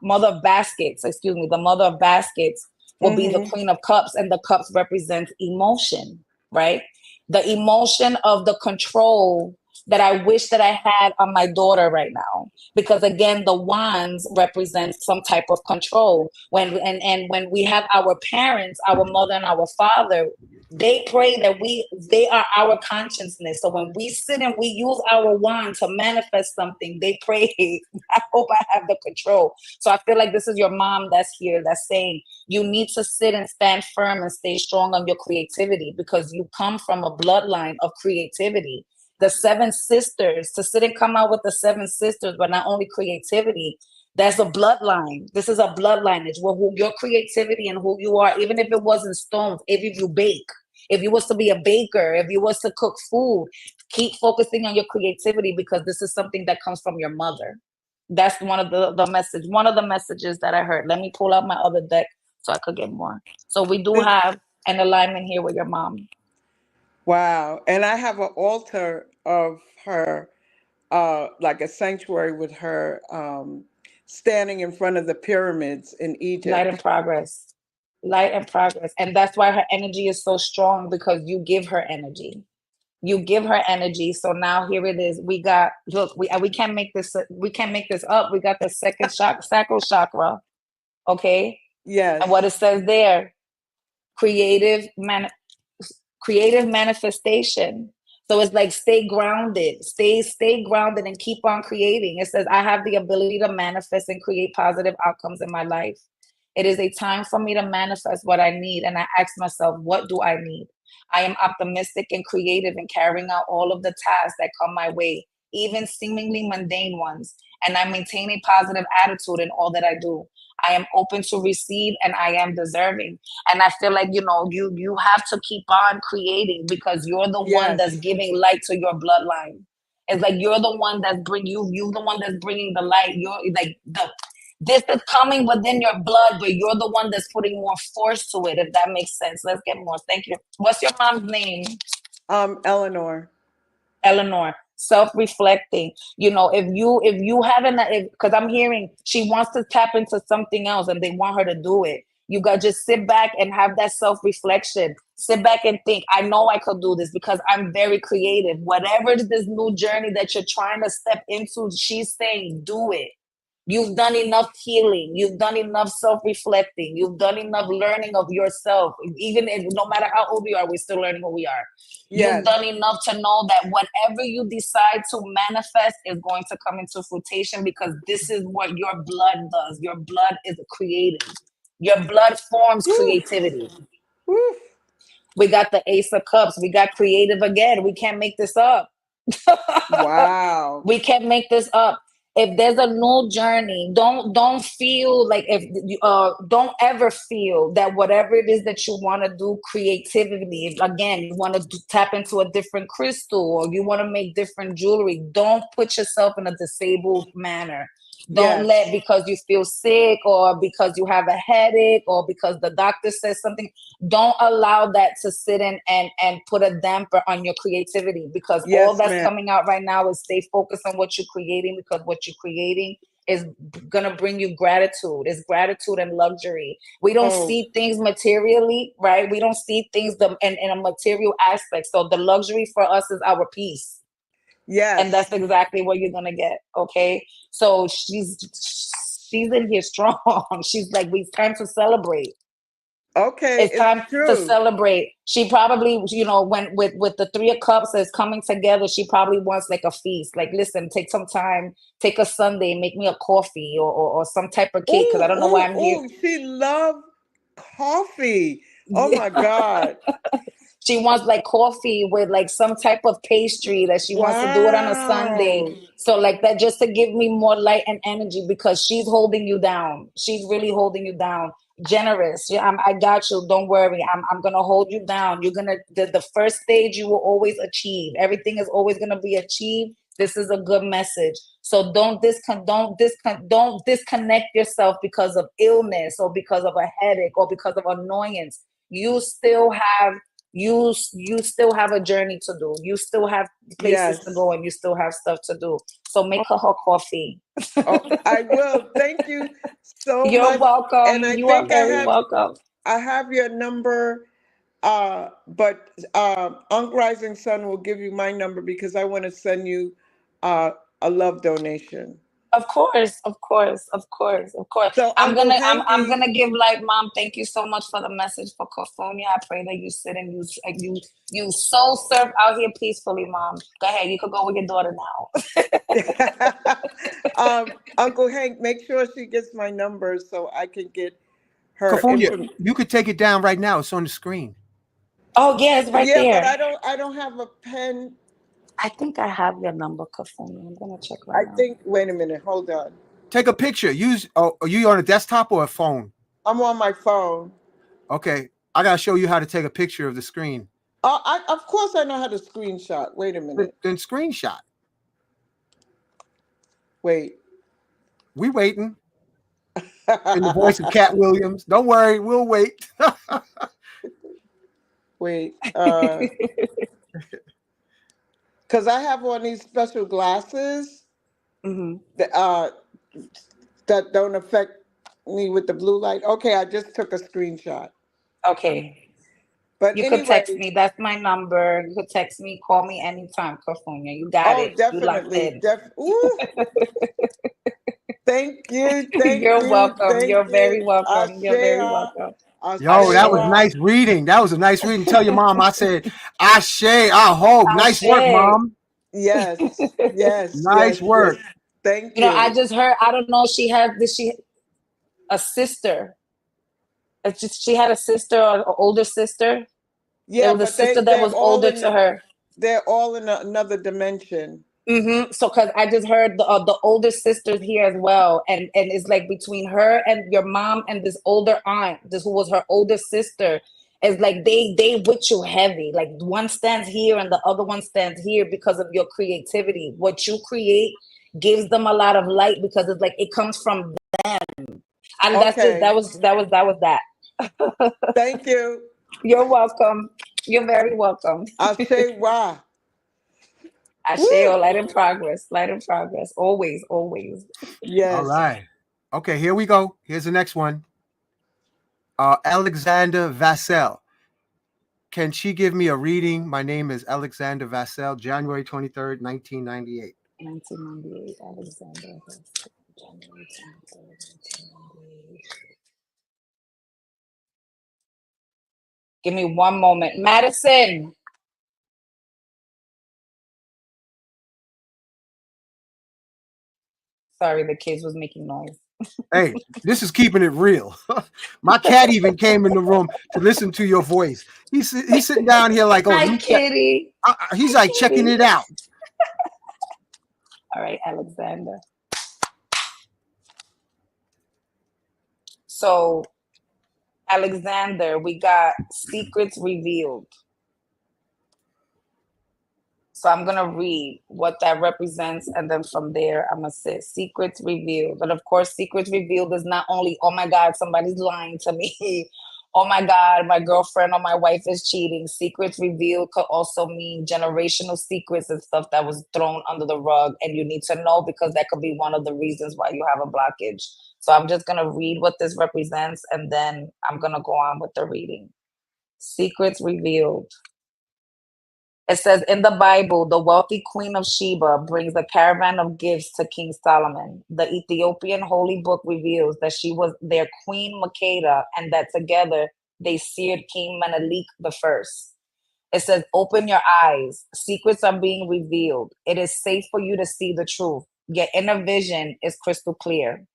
Mother of Baskets, the Mother of Baskets will be the Queen of Cups, and the cups represent emotion, right? The emotion of the control that I wish that I had on my daughter right now. Because again, the wands represent some type of control. And when we have our parents, our mother and our father, they pray that they are our consciousness. So when we sit and we use our wand to manifest something, they pray, I hope I have the control. So I feel like this is your mom that's here that's saying you need to sit and stand firm and stay strong on your creativity, because you come from a bloodline of creativity. The seven sisters, to sit and come out with the seven sisters, but not only creativity, that's a bloodline. This is a bloodline. It's who your creativity and who you are, even if it wasn't stones, if you bake, if you was to be a baker, if you was to cook food, keep focusing on your creativity, because this is something that comes from your mother. That's one of the messages that I heard. Let me pull out my other deck so I could get more. So we do have an alignment here with your mom. Wow. And I have an altar of her, like a sanctuary with her standing in front of the pyramids in Egypt. Light and progress. Light and progress. And that's why her energy is so strong, because you give her energy. You give her energy. So now here it is. We got, look, we can't make this up. We got the second sacral chakra. Okay. Yes. And what it says there, creative manifestation. So it's like stay grounded, stay grounded and keep on creating. It says, I have the ability to manifest and create positive outcomes in my life. It is a time for me to manifest what I need. And I ask myself, what do I need? I am optimistic and creative in carrying out all of the tasks that come my way, even seemingly mundane ones. And I maintain a positive attitude in all that I do. I am open to receive and I am deserving. And I feel like, you have to keep on creating, because you're the one that's giving light to your bloodline. It's like you're the one that's you're the one that's bringing the light. You're like this is coming within your blood, but you're the one that's putting more force to it, if that makes sense. Let's get more. Thank you. What's your mom's name? Eleanor. Eleanor, self-reflecting. You know, if you haven't, because I'm hearing she wants to tap into something else and they want her to do it. You got to just sit back and have that self-reflection. Sit back and think, I know I could do this because I'm very creative. Whatever it is, this new journey that you're trying to step into, she's saying, do it. You've done enough healing. You've done enough self-reflecting. You've done enough learning of yourself. Even if, no matter how old we are, we're still learning who we are. You've Yes. done enough to know that whatever you decide to manifest is going to come into fruition, because this is what your blood does. Your blood is creative. Your blood forms creativity. Woo. We got the Ace of Cups. We got creative again. We can't make this up. Wow. We can't make this up. If there's a new journey, don't feel like, if don't ever feel that whatever it is that you want to do creatively, if again you want to tap into a different crystal or you want to make different jewelry, don't put yourself in a disabled manner. Don't Yes. let, because you feel sick or because you have a headache or because the doctor says something, don't allow that to sit in and put a damper on your creativity, because all Yes, that's ma'am. coming out right now is stay focused on what you're creating, because what you're creating is gonna bring you gratitude. It's gratitude and luxury. We don't Oh. see things materially, right? We don't see things in a material aspect. So the luxury for us is our peace. Yes. And that's exactly what you're gonna get. Okay. So she's in here strong. She's like, it's time to celebrate. Okay, It's time it's to true. celebrate. She probably, you know, when with the Three of Cups is coming together, she probably wants like a feast. Like, listen, take some time, take a Sunday, make me a coffee or some type of cake, because I don't know why I'm here. Ooh, she loved coffee. Oh my God. She wants like coffee with like some type of pastry that she wants to do it on a Sunday. Wow. So like that, just to give me more light and energy, because she's holding you down. She's really holding you down. Generous. Yeah, I got you. Don't worry. I'm gonna hold you down. You're gonna the first stage you will always achieve. Everything is always gonna be achieved. This is a good message. So don't disconnect yourself because of illness or because of a headache or because of annoyance. You still have a journey to do. You still have places Yes. to go, and you still have stuff to do. So make her coffee. Oh, I will. Thank you so You're much. welcome. And I You are think very welcome. I have your number. But Uncle Rising Sun will give you my number because I want to send you uh, a love donation. Of course, of course, of course, of course. So I'm Uncle gonna I'm Hanky, gonna give like, Mom, thank you so much for the message for California. I pray that you sit and you soul surf out here peacefully, Mom. Go ahead, you could go with your daughter now. Uncle Hank, make sure she gets my number so I can get her California, information. you could take it down right now. It's on the screen. Oh yeah, it's right Yeah, but there. I don't have a pen. I think I have your number, California. I'm gonna check right I now. think. Wait a minute. Hold on. Take a picture. Use. Oh, are you on a desktop or a phone? I'm on my phone. Okay, I gotta show you how to take a picture of the screen. Of course I know how to screenshot. Wait a minute. Then screenshot. Wait. We waiting. In the voice of Cat Williams. Don't worry, we'll wait. Wait. Because I have on these special glasses Hmm. that that don't affect me with the blue light. Okay, I just took a screenshot. Okay. But You could text anyway, me. That's my number. You could text me, call me anytime, California. You got oh, it. You locked definitely, in. ooh, thank You're you, welcome. thank You're you. very welcome. You're very Ashea, welcome. Yo, that was Ashea. Ashe. nice reading. That was a nice reading. Tell your mom I said, Ashe, I hope. Nice work, Ashe. mom. Yes, yes, Nice yes, yes. work. Thank You know, I you. just heard, I don't know, she had this, she a sister. It's just, she had a sister or an older sister. There Yeah, was a but sister that they're was all older in to her. another dimension. So, because I just heard the older sisters here as well, and it's like between her and your mom and this older aunt, this who was her older sister, it's like they with you heavy. Like one stands here and the other one stands here because of your creativity. What you create gives them a lot of light because it's like it comes from them. And that's just Okay, that was that. thank you. You're welcome. You're very welcome. I'll say why. Asheo, light in progress, light in progress. Always, always. All Yes. right. Okay, here we go. Here's the next one. Alexander Vassell. Can she give me a reading? My name is Alexander Vassell, January 23rd, 1998. 1998, Alexander. January 23rd, 1998. Give me one moment. Madison. Sorry, the kids was making noise. Hey, this is keeping it real. My cat even came in the room to listen to your voice. He's sitting down here like, oh, let Hi, me check. kitty. He's Hi, like checking kitty. it out. All right, Alexander. So, Alexander, we got secrets revealed. So I'm going to read what that represents. And then from there, I'm going to say secrets revealed. But of course, secrets revealed is not only, oh my God, somebody's lying to me. Oh my God, my girlfriend or my wife is cheating. Secrets revealed could also mean generational secrets and stuff that was thrown under the rug. And you need to know because that could be one of the reasons why you have a blockage. So I'm just going to read what this represents. And then I'm going to go on with the reading. Secrets revealed. It says in the Bible, the wealthy queen of Sheba brings a caravan of gifts to King Solomon. The Ethiopian holy book reveals that she was their queen Makeda and that together they seared King Menelik the first. It says, open your eyes. Secrets are being revealed. It is safe for you to see the truth. Your inner vision is crystal clear.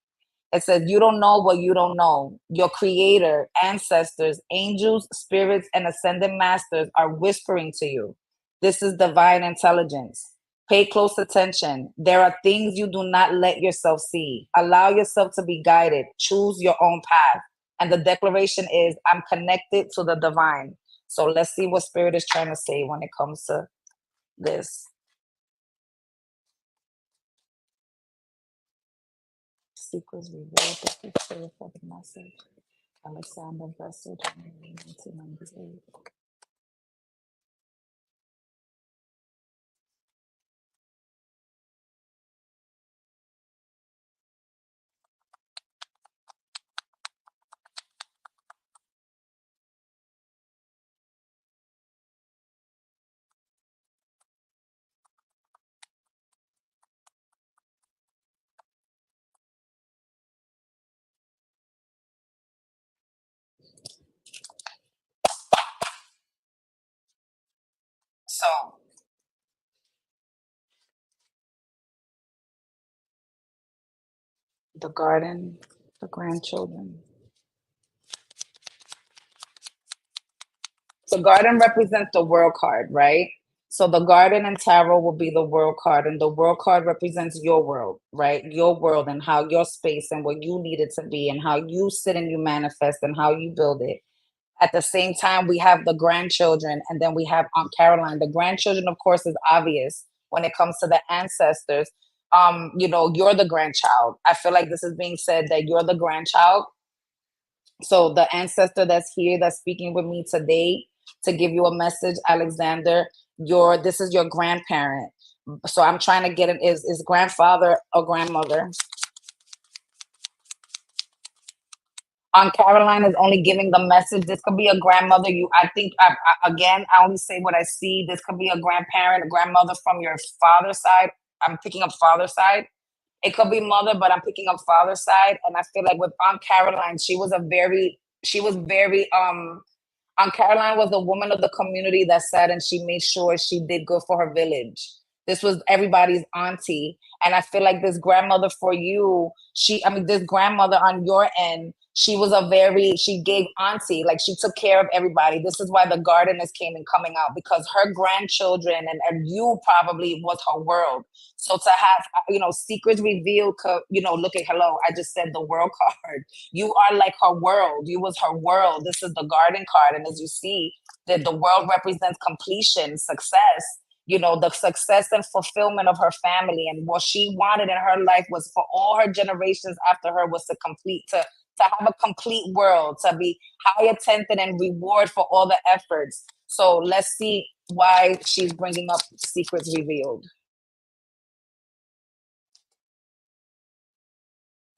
It says, you don't know what you don't know. Your creator, ancestors, angels, spirits, and ascended masters are whispering to you. This is divine intelligence. Pay close attention. There are things you do not let yourself see. Allow yourself to be guided. Choose your own path. And the declaration is, I'm connected to the divine. So let's see what spirit is trying to say when it comes to this. Secrets revealed. Thank you, Spirit, for the message. Alexander Vessel, 1998. So the garden, the grandchildren. So garden represents the world card, right? So the garden and tarot will be the world card, and the world card represents your world, right? Your world and how your space and what you need it to be, and how you sit and you manifest and how you build it. At the same time, we have the grandchildren, and then we have Aunt Caroline. The grandchildren, of course, is obvious when it comes to the ancestors. You're the grandchild. I feel like this is being said that you're the grandchild. So the ancestor that's here, that's speaking with me today to give you a message, Alexander, this is your grandparent. So I'm trying to get it. Is grandfather or grandmother? Aunt Caroline is only giving the message. This could be a grandmother. Again, I only say what I see. This could be a grandparent, a grandmother from your father's side. I'm picking up father's side. It could be mother, but I'm picking up father's side. And I feel like with Aunt Caroline, she was very Aunt Caroline was a woman of the community that sat and she made sure she did good for her village. This was everybody's auntie. And I feel like this grandmother for you, this grandmother on your end, she gave auntie, like she took care of everybody. This is why the gardeners came and coming out, because her grandchildren and you probably was her world. So to have, secrets revealed, look at, hello, I just said the world card. You are like her world. You was her world. This is the garden card. And as you see, that the world represents completion, success, the success and fulfillment of her family. And what she wanted in her life was for all her generations after her was to have a complete world, to be high attention and reward for all the efforts. So let's see why she's bringing up secrets revealed.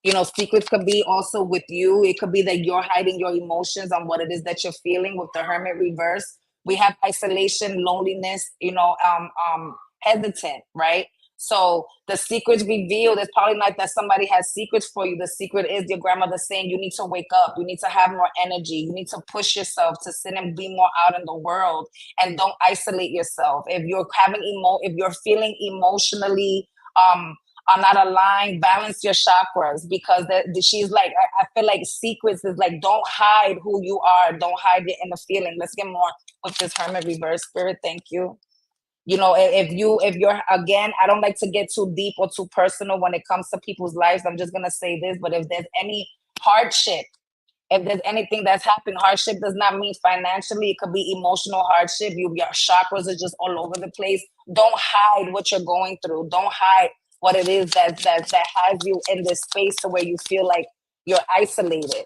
You know, secrets could be also with you. It could be that you're hiding your emotions on what it is that you're feeling with the Hermit reverse. We have isolation, loneliness, you know, hesitant, right? So the secrets revealed, it's probably not that somebody has secrets for you. The secret is your grandmother saying you need to wake up, you need to have more energy, you need to push yourself to sit and be more out in the world, and don't isolate yourself. If you're having if you're feeling emotionally are not aligned, balance your chakras, because she's like, I feel like secrets is like, don't hide who you are, don't hide your inner feeling. Let's get more with this Hermit reverse. Spirit, thank you. You know, if you're, again, I don't like to get too deep or too personal when it comes to people's lives. I'm just gonna say this, but if there's any hardship, if there's anything that's happening, hardship does not mean financially. It could be emotional hardship. Your chakras are just all over the place. Don't hide what you're going through. Don't hide what it is that has you in this space to where you feel like you're isolated.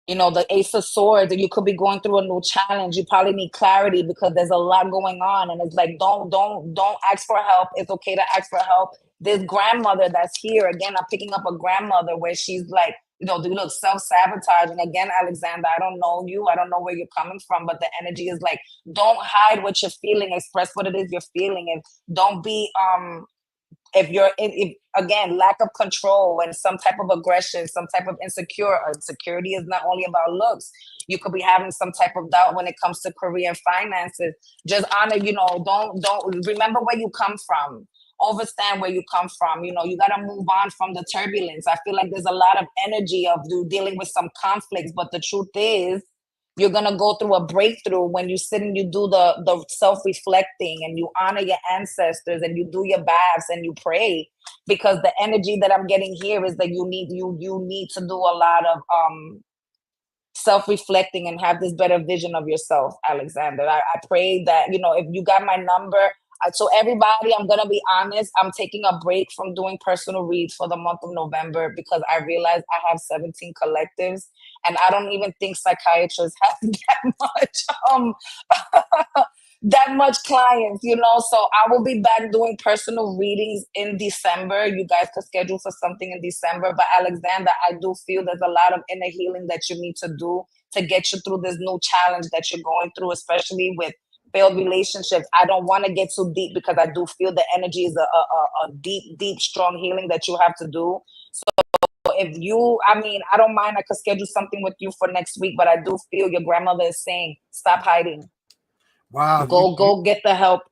You know, the Ace of Swords, and you could be going through a new challenge. You probably need clarity because there's a lot going on, and it's like, don't ask for help. It's okay to ask for help. This grandmother that's here, again, I'm picking up a grandmother where she's like, you know, they look self-sabotaging. Again, Alexander, I don't know you, I don't know where you're coming from, but the energy is like, don't hide what you're feeling, express what it is you're feeling, and don't be if you're if, again, lack of control and some type of aggression, some type of insecurity is not only about looks. You could be having some type of doubt when it comes to career and finances. Just honor, you know, don't remember where you come from. Understand where you come from. You know, you got to move on from the turbulence. I feel like there's a lot of energy of dealing with some conflicts, but the truth is, you're going to go through a breakthrough when you sit and you do the self-reflecting, and you honor your ancestors, and you do your baths and you pray, because the energy that I'm getting here is that you need to do a lot of self-reflecting and have this better vision of yourself, Alexander. I pray that, you know, if you got my number, so everybody, I'm going to be honest, I'm taking a break from doing personal reads for the month of November because I realize I have 17 collectives, and I don't even think psychiatrists have that much that much clients, you know. So I will be back doing personal readings in December. You guys could schedule for something in December. But Alexander, I do feel there's a lot of inner healing that you need to do to get you through this new challenge that you're going through, especially with failed relationships. I don't want to get too deep because I do feel the energy is a deep, strong healing that you have to do. So if you, I mean, I don't mind. I could schedule something with you for next week, but I do feel your grandmother is saying, stop hiding. Wow. Go get the help.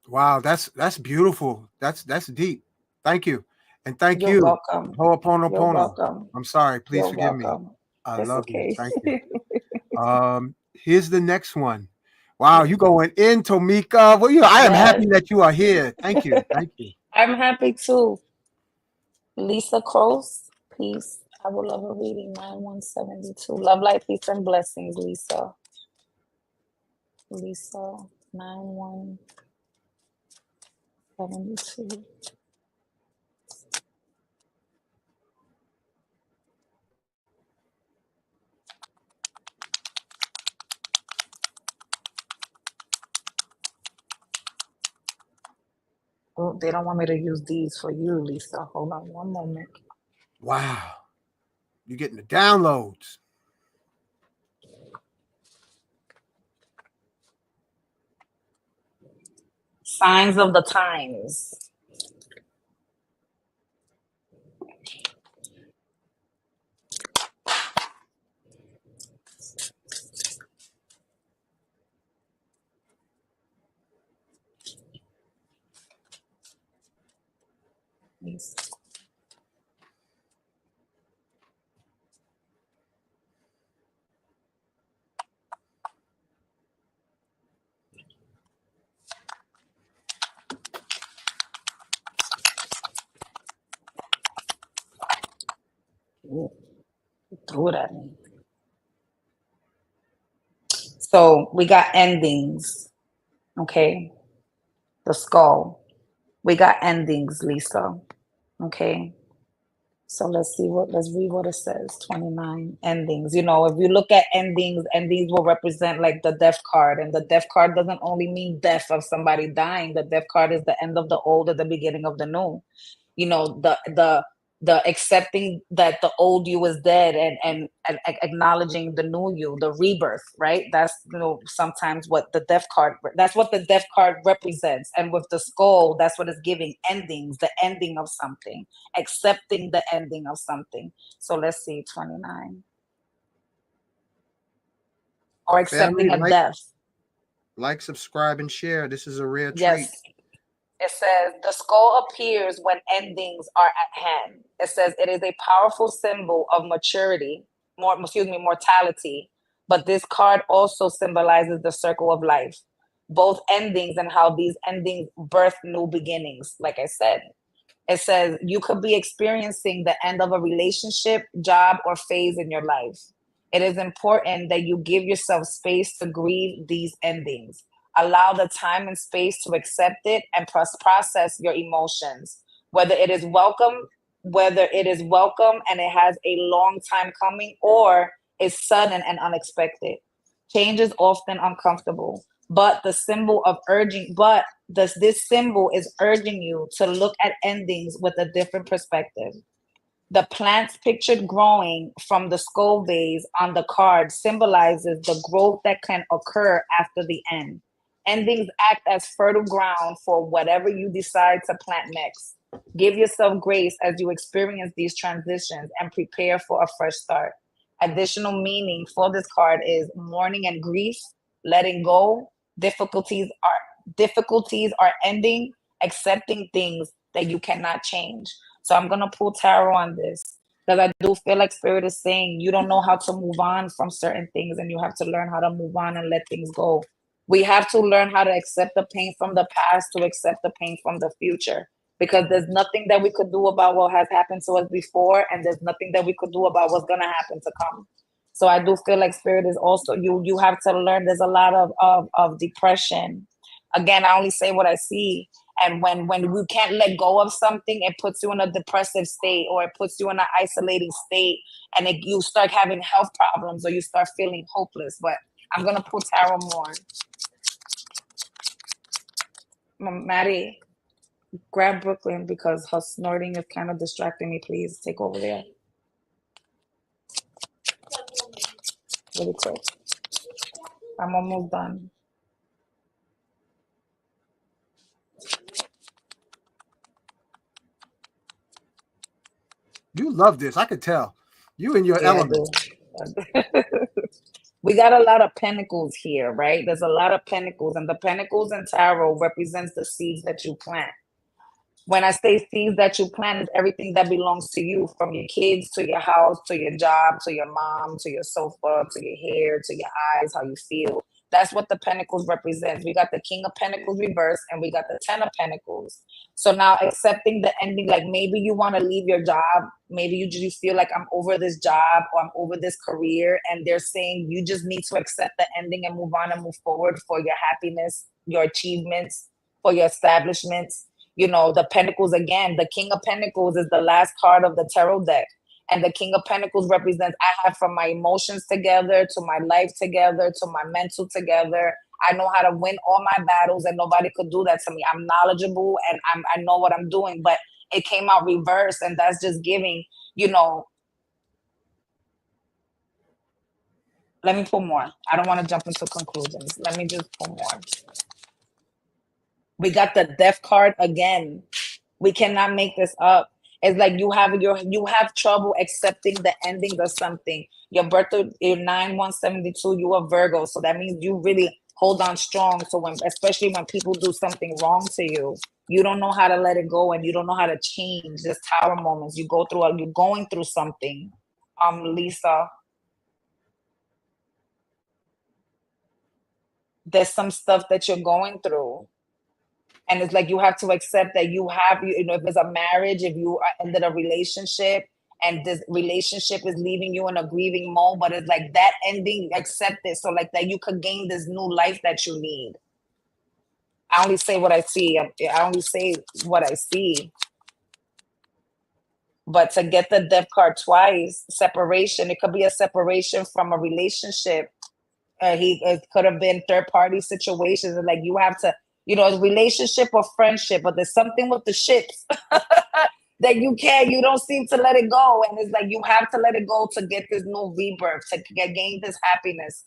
Wow. That's beautiful. That's deep. Thank you. And thank You're you. welcome. You're Ho'oponopono. welcome. I'm sorry. Please You're forgive me. welcome. I It's love you. okay. Thank you. Here's the next one. Wow, you going in, Tomika. Well, I am Yes, happy that you are here. Thank you. Thank you. I'm happy too. Lisa Cross, peace. I would love a reading. 9172. Love, light, peace, and blessings, Lisa. Lisa, 9172. Oh, they don't want me to use these for you, Lisa. Hold on one moment. Wow. You're getting the downloads. Signs of the times. Ooh, threw it at me. So we got endings. Okay. The skull. We got endings, Lisa. Okay. So let's read what it says. 29 endings. You know, if you look at endings, endings will represent like the death card. And the death card doesn't only mean death of somebody dying. The death card is the end of the old or the beginning of the new. You know, the accepting that the old you is dead, and acknowledging the new you, the rebirth, right? That's, you know, sometimes what the death card, that's what the death card represents. And with the skull, that's what it's giving: endings, the ending of something, accepting the ending of something. So let's see, 29. Or Family, accepting a death. subscribe, and share. This is a rare treat. Yes. It says the skull appears when endings are at hand. It says it is a powerful symbol of maturity, mortality. But this card also symbolizes the circle of life, both endings and how these endings birth new beginnings. Like I said, it says you could be experiencing the end of a relationship, job, or phase in your life. It is important that you give yourself space to grieve these endings. Allow the time and space to accept it and process your emotions. Whether it is welcome and it has a long time coming, or is sudden and unexpected. Change is often uncomfortable, but this symbol is urging you to look at endings with a different perspective. The plants pictured growing from the skull vase on the card symbolizes the growth that can occur after the end. Endings act as fertile ground for whatever you decide to plant next. Give yourself grace as you experience these transitions and prepare for a fresh start. Additional meaning for this card is mourning and grief, letting go, difficulties are ending, accepting things that you cannot change. So I'm gonna pull tarot on this because I do feel like Spirit is saying you don't know how to move on from certain things, and you have to learn how to move on and let things go. We have to learn how to accept the pain from the past to accept the pain from the future, because there's nothing that we could do about what has happened to us before, and there's nothing that we could do about what's gonna happen to come. So I do feel like Spirit is also you have to learn. There's a lot of depression. Again, I only say what I see. And when you can't let go of something, it puts you in a depressive state, or it puts you in an isolating state, and you start having health problems, or you start feeling hopeless. But I'm gonna pull tarot more. Maddie, grab Brooklyn because her snorting is kind of distracting me. Please take over there. Really quick. I'm almost done. You love this. I could tell. You in your Yeah, element. I do. We got a lot of pentacles here, right? There's a lot of pentacles, and the pentacles in tarot represents the seeds that you plant. When I say seeds that you plant, is everything that belongs to you, from your kids to your house to your job to your mom to your sofa to your hair to your eyes, how you feel. That's what the pentacles represents. We got the King of Pentacles reversed, and we got the Ten of Pentacles. So now accepting the ending, like maybe you want to leave your job, maybe you just feel like I'm over this job or I'm over this career, and they're saying you just need to accept the ending and move on and move forward for your happiness, your achievements, for your establishments. You know, the Pentacles, again, the King of Pentacles is the last card of the tarot deck. And the King of Pentacles represents I have from my emotions together to my life together to my mental together. I know how to win all my battles, and nobody could do that to me. I'm knowledgeable, and I know what I'm doing, but it came out reversed, and that's just giving, you know. Let me pull more. I don't want to jump into conclusions. Let me just pull more. We got the Death card again. We cannot make this up. It's like you have trouble accepting the ending of something. Your birthday, you're 9/1/72, you are Virgo. So that means you really hold on strong. So especially when people do something wrong to you, you don't know how to let it go, and you don't know how to change. This tower moments you're going through something. Lisa, there's some stuff that you're going through. And it's like you have to accept that if it's a marriage, if you ended a relationship and this relationship is leaving you in a grieving mode, but it's like that ending, accept it. So like that you could gain this new life that you need. I only say what I see. I only say what I see. But to get the death card twice, separation, it could be a separation from a relationship. It could have been third party situations. And like you have to, relationship or friendship, but there's something with the ships that you don't seem to let it go. And it's like you have to let it go to get this new rebirth, to gain this happiness.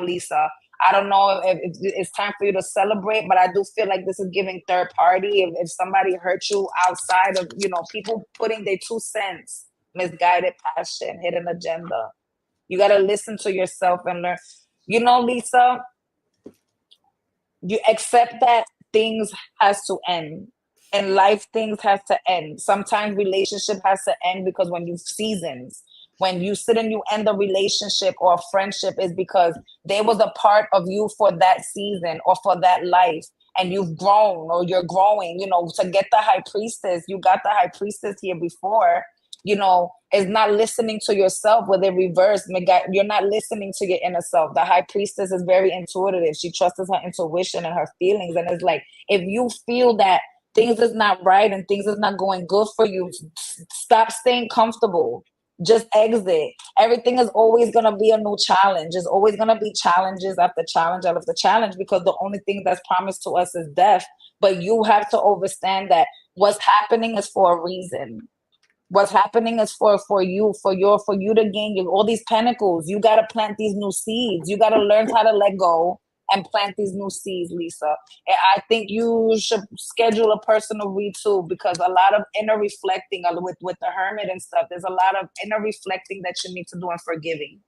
Lisa. I don't know if it's time for you to celebrate, but I do feel like this is giving third party. If somebody hurt you outside of, people putting their 2 cents, misguided passion, hidden agenda. You got to listen to yourself and learn. Lisa, you accept that things has to end. In life, things has to end. Sometimes relationship has to end because when you seasons, when you sit and you end a relationship or a friendship is because they was a part of you for that season or for that life. And you've grown or you're growing, to get the high priestess, you got the high priestess here before, is not listening to yourself with it reversed. You're not listening to your inner self. The high priestess is very intuitive. She trusts her intuition and her feelings. And it's like, if you feel that things is not right and things is not going good for you, stop staying comfortable. Just exit. Everything is always going to be a new challenge. There's always going to be challenges after challenge after challenge because the only thing that's promised to us is death. But you have to understand that what's happening is for a reason. What's happening is for you to gain all these pentacles. You got to plant these new seeds. You got to learn how to let go and plant these new seeds, Lisa. And I think you should schedule a personal read too, because a lot of inner reflecting with the hermit and stuff, there's a lot of inner reflecting that you need to do and forgiving.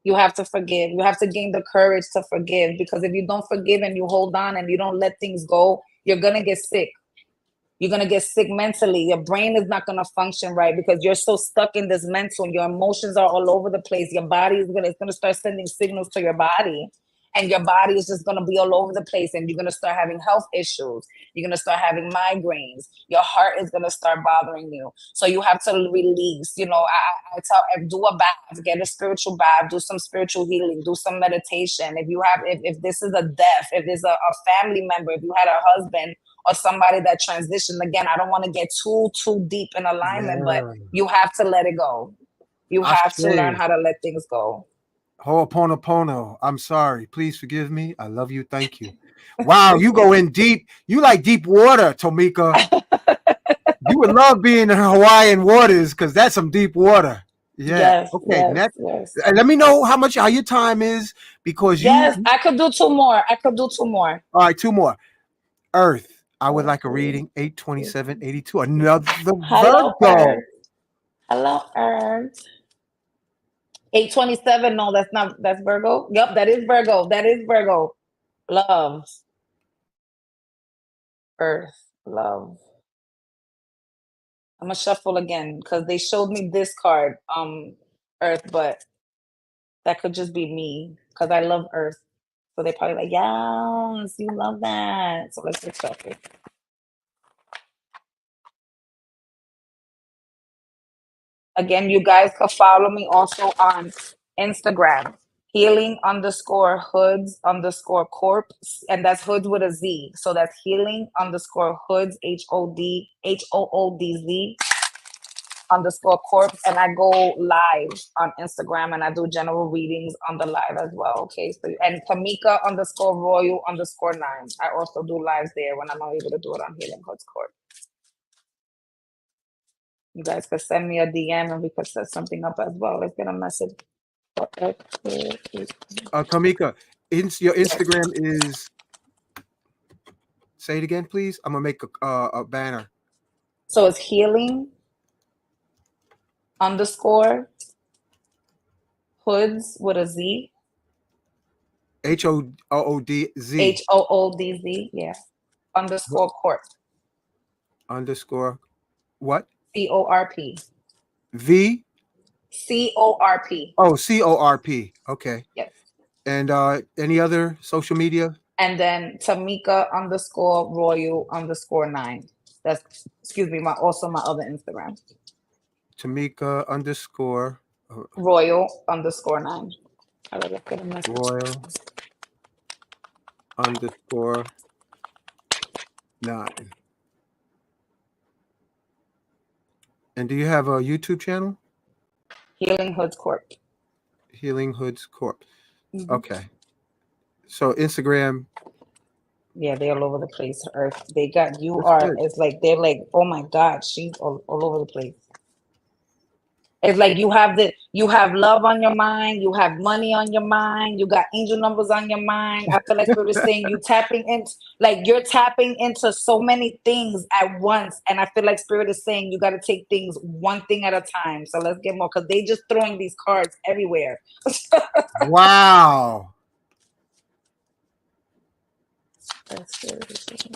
You have to forgive. You have to gain the courage to forgive, because if you don't forgive and you hold on and you don't let things go, you're going to get sick. You're going to get sick mentally. Your brain is not going to function right because you're so stuck in this mental. Your emotions are all over the place. Your body is going to start sending signals to your body. And your body is just going to be all over the place. And you're going to start having health issues. You're going to start having migraines. Your heart is going to start bothering you. So you have to release. I tell, do a bath, get a spiritual bath, do some spiritual healing, do some meditation. If this is a death, if there's a family member, if you had a husband or somebody that transitioned, again, I don't want to get too deep in alignment, but you have to let it go. You have to learn how to let things go. Ho'oponopono. I'm sorry. Please forgive me. I love you. Thank you. Wow, you go in deep. You like deep water, Tomika. You would love being in Hawaiian waters because that's some deep water. Yeah. Yes, Okay. yes, Next. Let me know how your time is because Yes, I could do 2 more. All right, 2 more. Earth. I would like a reading. 82782. Another Hello, Virgo. Earth. Hello, Earth. 827. No, that's Virgo. Yep, that is Virgo. Love. Earth. Love. I'm gonna shuffle again because they showed me this card, Earth, but that could just be me because I love Earth. So they probably like, yes, you love that. So let's just shuffle. Again, you guys can follow me also on Instagram, healing_hoods_corp, and that's hoods with a Z. So that's healing_hoods, HOODZ_corp. And I go live on Instagram and I do general readings on the live as well. Okay. So, and Tomika_royal_9. I also do lives there when I'm not able to do it on Healing Hoods Corp. You guys could send me a DM and we could set something up as well. Let's get a message. Tomika, your Instagram is. Say it again, please. I'm gonna make a banner. So it's healing_hoods with a Z. HOODZ. HOODZ. Yeah. _corp. Underscore what? CORP. V. CORP. Oh, CORP. Okay. Yes. And any other social media? And then Tomika_royal_9. That's my other Instagram. Tomika_ royal_9. Royal_9. 9. And do you have a YouTube channel? Healing Hoods Corp. Healing Hoods Corp. Mhm. Okay. So Instagram. Yeah, they're all over the place. Earth. They got you That's are. good. It's like they're like, oh my God, she's all over the place. It's like you have love on your mind, you have money on your mind, you got angel numbers on your mind. I feel like Spirit is saying you're tapping into so many things at once. And I feel like Spirit is saying you got to take things one thing at a time. So let's get more because they just throwing these cards everywhere. Wow. That's Spirit is saying.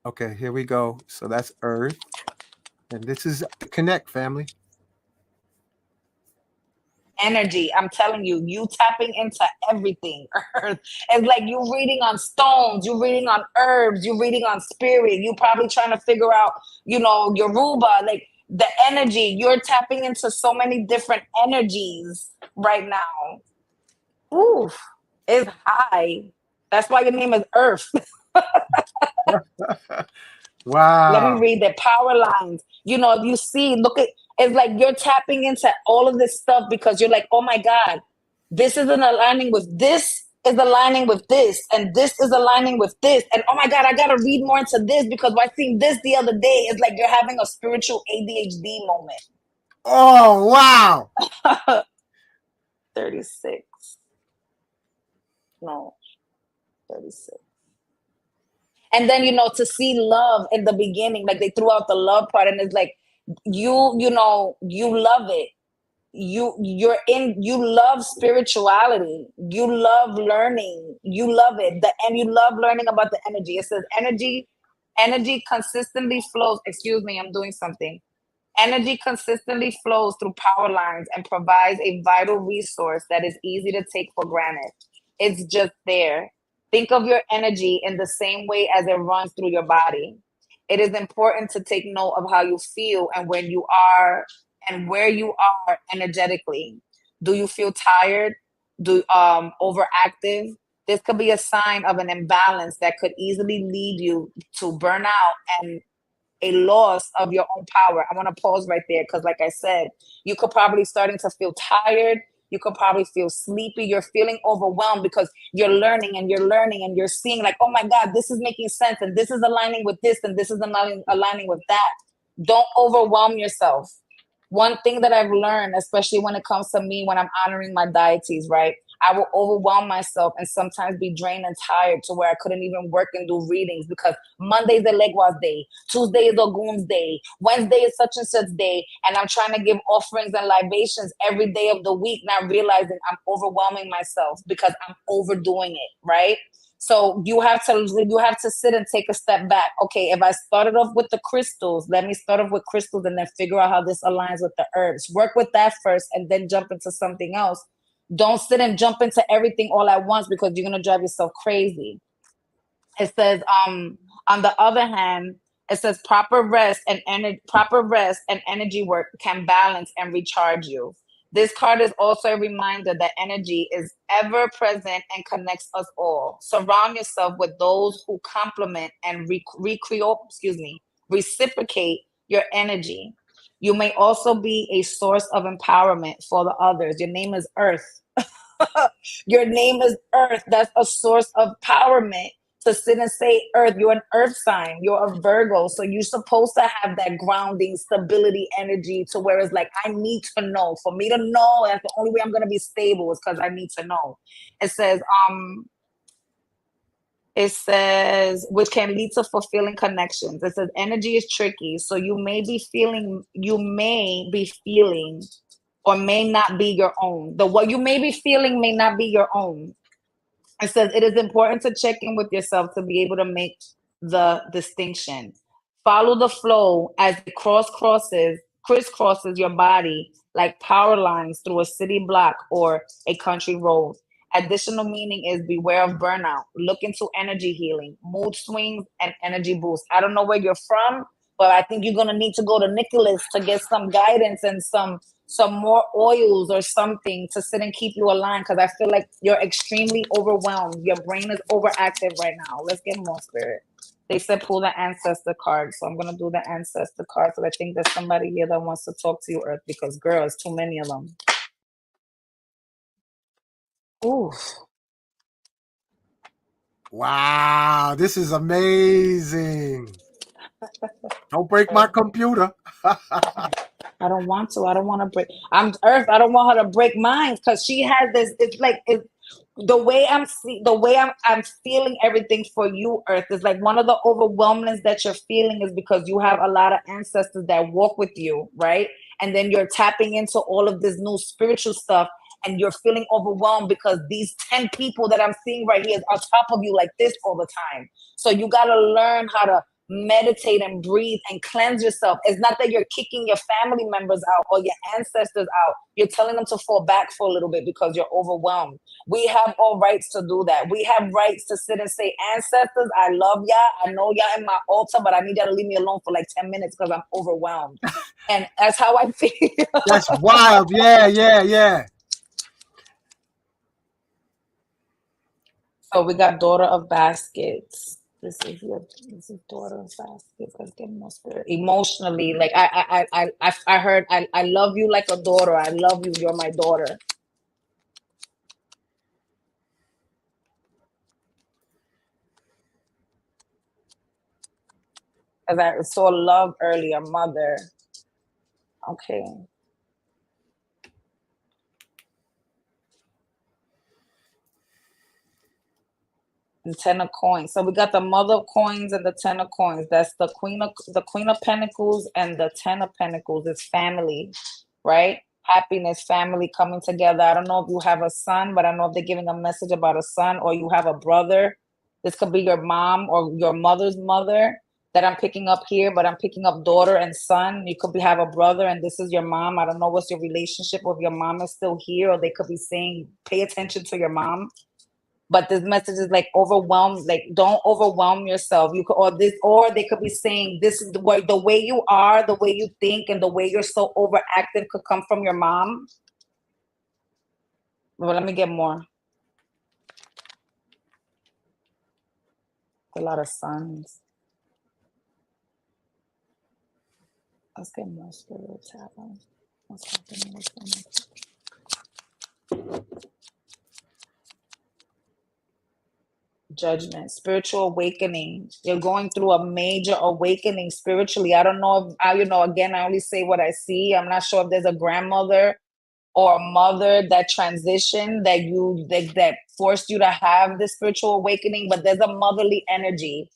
Okay, here we go. So that's Earth. And this is the Connect family. Energy. I'm telling you, you tapping into everything. Earth. It's like you reading on stones, you reading on herbs, you reading on spirit. You probably trying to figure out, Yoruba, like the energy. You're tapping into so many different energies right now. Oof, it's high. That's why your name is Earth. Let me Wow. read the power lines. You see, look at it's like you're tapping into all of this stuff because you're like, oh my God, this isn't aligning with this, is aligning with this, and this is aligning with this. And oh my God, I gotta read more into this because I seen this the other day. It's like you're having a spiritual ADHD moment. Oh, wow. 36. No, 36. And then to see love in the beginning, like they threw out the love part, and it's like you love it. You love spirituality, you love learning, you love it, and you love learning about the energy. It says energy consistently flows. Excuse me, I'm doing something. Energy consistently flows through power lines and provides a vital resource that is easy to take for granted. It's just there. Think of your energy in the same way as it runs through your body. It is important to take note of how you feel and when you are and where you are energetically. Do you feel tired? Do overactive? This could be a sign of an imbalance that could easily lead you to burnout and a loss of your own power. I want to pause right there because, like I said, you could probably starting to feel tired. You could probably feel sleepy. You're feeling overwhelmed because you're learning and you're learning and you're seeing like, oh my God, this is making sense and this is aligning with this and this is aligning with that. Don't overwhelm yourself. One thing that I've learned, especially when it comes to me, when I'm honoring my deities, right? I will overwhelm myself and sometimes be drained and tired to where I couldn't even work and do readings because Monday is the Legwas day, Tuesday is Ogun's day, Wednesday is such and such day, and I'm trying to give offerings and libations every day of the week, not realizing I'm overwhelming myself because I'm overdoing it, right? So you have to sit and take a step back. Okay, if I started off with the crystals, let me start off with crystals and then figure out how this aligns with the herbs. Work with that first and then jump into something else. Don't sit and jump into everything all at once because you're gonna drive yourself crazy. It says, on the other hand, it says proper rest and energy work can balance and recharge you. This card is also a reminder that energy is ever present and connects us all. Surround yourself with those who complement and reciprocate your energy. You may also be a source of empowerment for the others. Your name is Earth. Your name is Earth. That's a source of empowerment to sit and say Earth. You're an Earth sign. You're a Virgo. So you're supposed to have that grounding, stability energy to where it's like, I need to know. For me to know, that's the only way I'm going to be stable is because I need to know. It says, which can lead to fulfilling connections. It says energy is tricky. So you may be feeling or may not be your own. The what you may be feeling may not be your own. It says it is important to check in with yourself to be able to make the distinction. Follow the flow as it crisscrosses your body like power lines through a city block or a country road. Additional meaning is beware of burnout. Look into energy healing, mood swings, and energy boosts. I don't know where you're from, but I think you're gonna need to go to Nicholas to get some guidance and some some more oils or something to sit and keep you aligned, because I feel like you're extremely overwhelmed. Your brain is overactive right now. Let's get more, spirit. They said pull the ancestor card, so I'm gonna do the ancestor card because I think there's somebody here that wants to talk to you, Earth, because girl, it's too many of them. Ooh. Wow, this is amazing. Don't break my computer. I don't want to. I don't want to break. I'm Earth. I don't want her to break mine because she has this. It's like the way I'm feeling everything for you, Earth, is like one of the overwhelmings that you're feeling is because you have a lot of ancestors that walk with you, right? And then you're tapping into all of this new spiritual stuff, and you're feeling overwhelmed because these 10 people that I'm seeing right here is on top of you like this all the time. So you got to learn how to meditate and breathe and cleanse yourself. It's not that you're kicking your family members out or your ancestors out. You're telling them to fall back for a little bit because you're overwhelmed. We have all rights to do that. We have rights to sit and say, ancestors, I love y'all. I know y'all in my altar, but I need y'all to leave me alone for like 10 minutes because I'm overwhelmed. And that's how I feel. That's wild. Yeah. So we got daughter of baskets. This is daughter of baskets. Let's get more spirit. Emotionally, like I heard I love you like a daughter. I love you. You're my daughter. Because I saw love earlier, mother. Okay. The 10 of coins. So we got the mother of coins and the 10 of coins. That's the queen of pentacles and the 10 of pentacles. It's family, right? Happiness, family coming together. I don't know if you have a son, but I don't know if they're giving a message about a son, or you have a brother. This could be your mom or your mother's mother that I'm picking up here, but I'm picking up daughter and son. You could have a brother and this is your mom. I don't know what's your relationship, or if your mom is still here, or they could be saying, pay attention to your mom. But this message is like overwhelmed, like don't overwhelm yourself. You could, or they could be saying this is the way you are, the way you think, and the way you're so overactive could come from your mom. Well, let me get more. A lot of sons. Let's get more spirits happening. What's happening? Judgment, spiritual awakening. You're going through a major awakening spiritually. I don't know if again, I only say what I see. I'm not sure if there's a grandmother or a mother that transitioned that forced you to have this spiritual awakening, but there's a motherly energy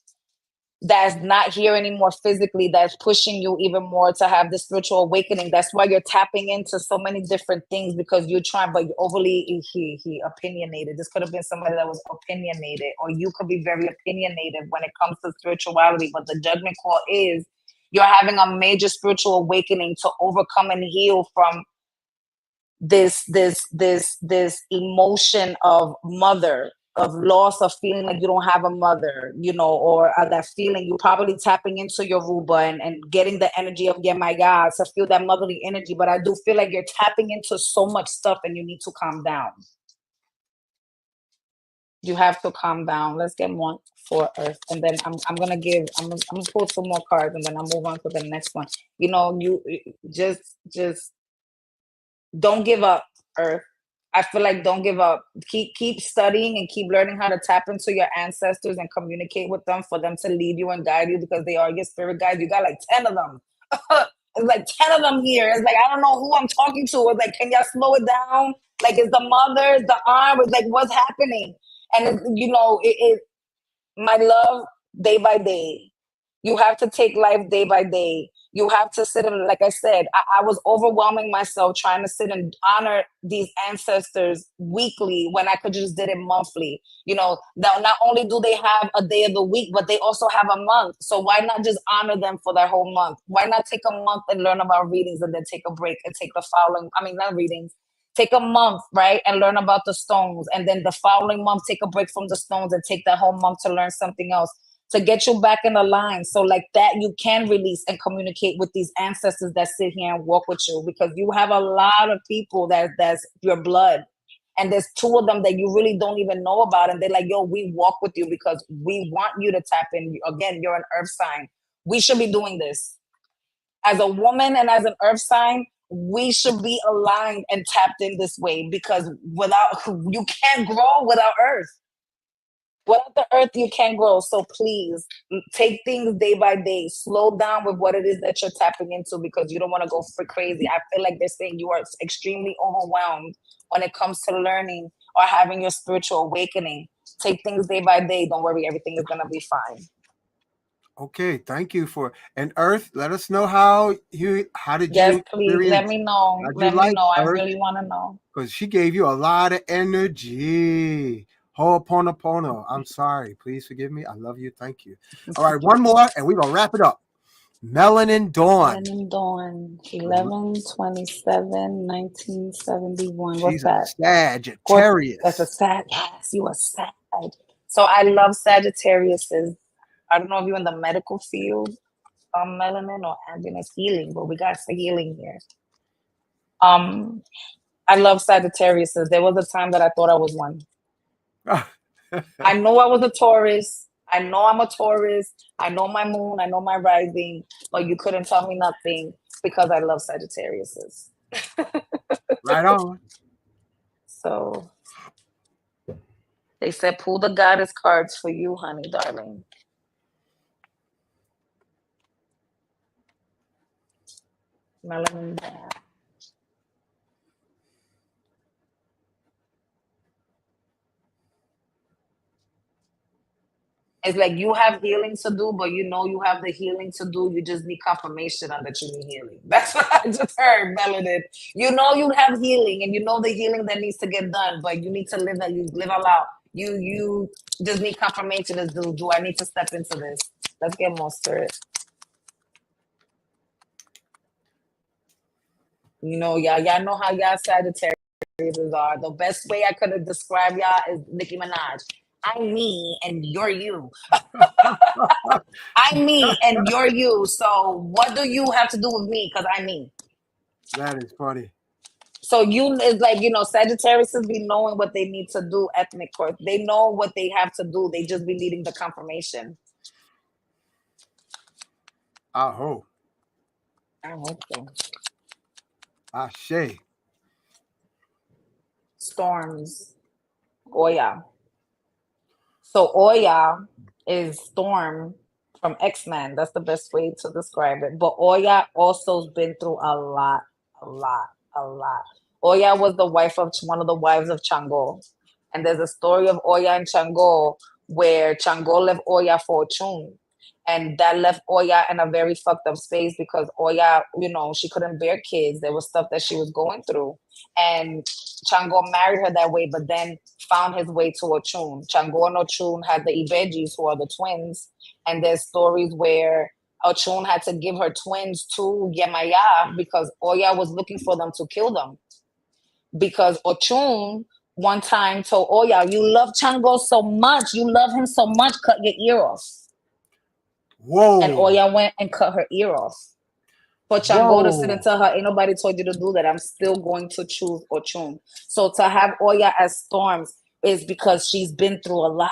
that's not here anymore physically, that's pushing you even more to have this spiritual awakening. That's why you're tapping into so many different things, because you're trying, but you're overly he opinionated. This could have been somebody that was opinionated, or you could be very opinionated when it comes to spirituality. But the judgment call is you're having a major spiritual awakening to overcome and heal from this emotion of mother, of loss, of feeling like you don't have a mother, or that feeling. You're probably tapping into your ruba and getting the energy of, yeah, my God, to feel that motherly energy. But I do feel like you're tapping into so much stuff and you need to calm down. You have to calm down. Let's get more for Earth, and then I'm gonna pull some more cards, and then I'll move on to the next one. You just don't give up, Earth. I feel like don't give up. Keep studying and keep learning how to tap into your ancestors and communicate with them for them to lead you and guide you, because they are your spirit guides. You got like 10 of them. It's like 10 of them here. It's like, I don't know who I'm talking to. It's like, can y'all slow it down? Like, it's the mother, it's the arm, it's like, what's happening? And my love, day by day. You have to take life day by day. You have to sit and, like I said, I was overwhelming myself trying to sit and honor these ancestors weekly when I could just did it monthly. Now, not only do they have a day of the week, but they also have a month. So why not just honor them for that whole month? Why not take a month and learn about readings, and then take a break and take the following, not readings, take a month, right, and learn about the stones. And then the following month, take a break from the stones and take that whole month to learn something else. to get you back in the line. So like that, you can release and communicate with these ancestors that sit here and walk with you, because you have a lot of people that's your blood. And there's 2 of them that you really don't even know about. And they're like, yo, we walk with you because we want you to tap in. Again, you're an earth sign. We should be doing this. As a woman and as an earth sign, we should be aligned and tapped in this way, because you can't grow without earth. Without the earth, you can't grow. So please take things day by day. Slow down with what it is that you're tapping into, because you don't want to go for crazy. I feel like they're saying you are extremely overwhelmed when it comes to learning or having your spiritual awakening. Take things day by day. Don't worry, everything is going to be fine. Okay, thank you for, and Earth, let us know how did you Yes, please let experience, me know. how'd you Let me like know. I Earth? really want to know. Because she gave you a lot of energy. Ho'oponopono. I'm sorry. Please forgive me. I love you. Thank you. All right, one more, and we're gonna wrap it up. Melanin Dawn. Melanin Dawn, 11/27/1971. What's She's a that? Sagittarius. That's a Sag. Yes, you a Sag. So I love Sagittariuses. I don't know if you're in the medical field, melanin or androgen healing, but we got the healing here. I love Sagittariuses. There was a time that I thought I was one. I know I was a Taurus. I know I'm a Taurus. I know my moon. I know my rising, but you couldn't tell me nothing because I love Sagittariuses. Right on. So they said, pull the goddess cards for you, honey, darling. Melanin Dawn. It's like you have healing to do, but you know you have the healing to do. You just need confirmation on that you need healing. That's what I just heard, Melanin. You know you have healing, and you know the healing that needs to get done, but you need to live that. You live out loud. You just need confirmation as do I need to step into this? Let's get more spirit. You know, y'all know how y'all Sagittarius are. The best way I could have described y'all is Nicki Minaj. I'm me and you're you. I'm me and you're you. So what do you have to do with me? Because I'm me. That is funny. So you is like, Sagittarius be knowing what they need to do, ethnic course. They know what they have to do. They just be needing the confirmation. I hope. I hope so. Ashe. Storms. Oya. So Oya is Storm from X-Men. That's the best way to describe it. But Oya also's been through a lot. Oya was the wife of one of the wives of Chango. And there's a story of Oya and Chango where Chango left Oya for Ochun. And that left Oya in a very fucked up space because Oya, she couldn't bear kids. There was stuff that she was going through. And Chango married her that way, but then found his way to Ochun. Chango and Ochun had the Ibejis, who are the twins. And there's stories where Ochun had to give her twins to Yemaya because Oya was looking for them to kill them. Because Ochun one time told Oya, you love Chango so much, you love him so much, cut your ear off. Whoa. And Oya went and cut her ear off. For Chango to sit and tell her, ain't nobody told you to do that. I'm still going to choose Ochun. So to have Oya as Storms is because she's been through a lot.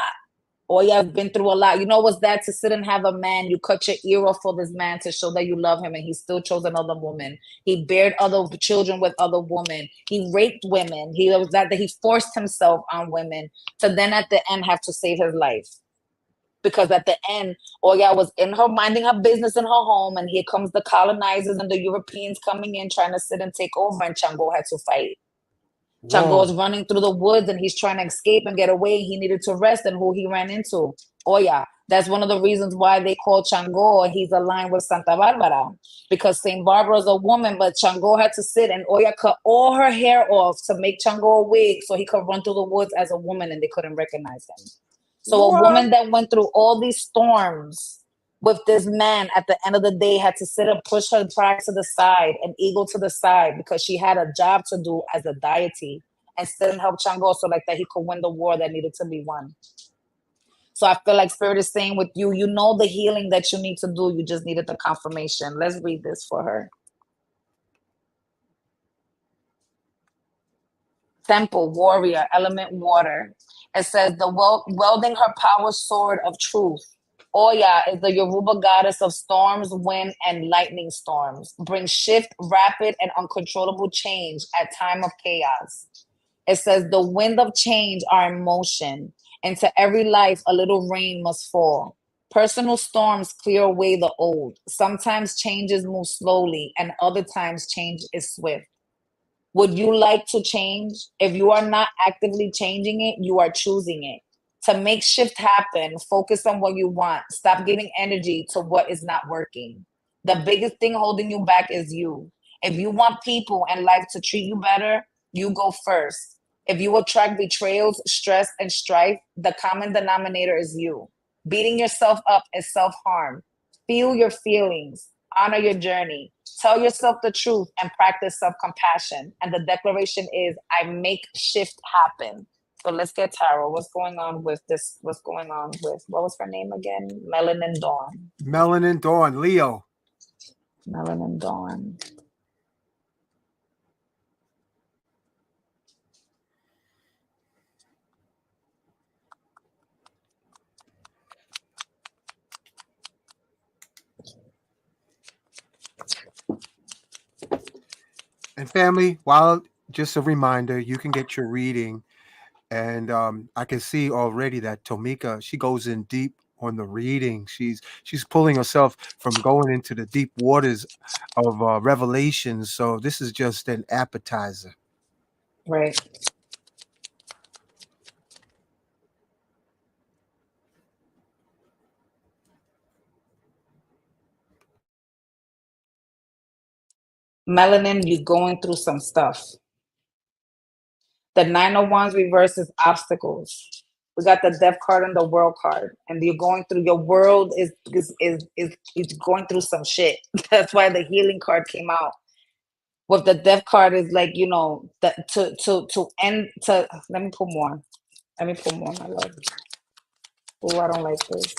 Oya's been through a lot. You know what's that? To sit and have a man, you cut your ear off for this man to show that you love him, and he still chose another woman. He bared other children with other women. He raped women. He forced himself on women to then at the end have to save his life. Because at the end, Oya was in her minding her business in her home, and here comes the colonizers and the Europeans coming in trying to sit and take over, and Chango had to fight. Chango was running through the woods and he's trying to escape and get away. He needed to rest, and who he ran into? Oya. That's one of the reasons why they call Chango, he's aligned with Santa Barbara, because Saint Barbara is a woman, but Chango had to sit, and Oya cut all her hair off to make Chango a wig so he could run through the woods as a woman and they couldn't recognize him. So a woman that went through all these storms with this man at the end of the day had to sit and push her pride to the side and ego to the side because she had a job to do as a deity and sit and help Chango so like that he could win the war that needed to be won. So I feel like Spirit is saying with you, you know the healing that you need to do. You just needed the confirmation. Let's read this for her. Temple, warrior, element water. It says welding her power sword of truth. Oya is the Yoruba goddess of storms, wind, and lightning storms. Brings shift, rapid, and uncontrollable change at time of chaos. It says the wind of change are in motion. Into every life, a little rain must fall. Personal storms clear away the old. Sometimes changes move slowly, and other times change is swift. Would you like to change? If you are not actively changing it, you are choosing it. To make shift happen, focus on what you want. Stop giving energy to what is not working. The biggest thing holding you back is you. If you want people and life to treat you better, you go first. If you attract betrayals, stress, and strife, the common denominator is you. Beating yourself up is self harm. Feel your feelings, honor your journey, tell yourself the truth, and practice self compassion. And the declaration is I make shift happen. So let's get tarot. What's going on with this? What's going on with, what was her name again? Melanin Dawn. Melanin Dawn, Leo. Melanin Dawn. And family, while just a reminder, you can get your reading. And I can see already that Tomika, she goes in deep on the reading. She's pulling herself from going into the deep waters of revelations. So this is just an appetizer. Right. Melanin, you're going through some stuff. The Nine of Wands reverse is obstacles. We got the Death card and the World card, and you're going through, your world is going through some shit. That's why the Healing card came out. With the Death card is like, you know, to end to. Let me put more. Let me put more, my love. Oh, I don't like this.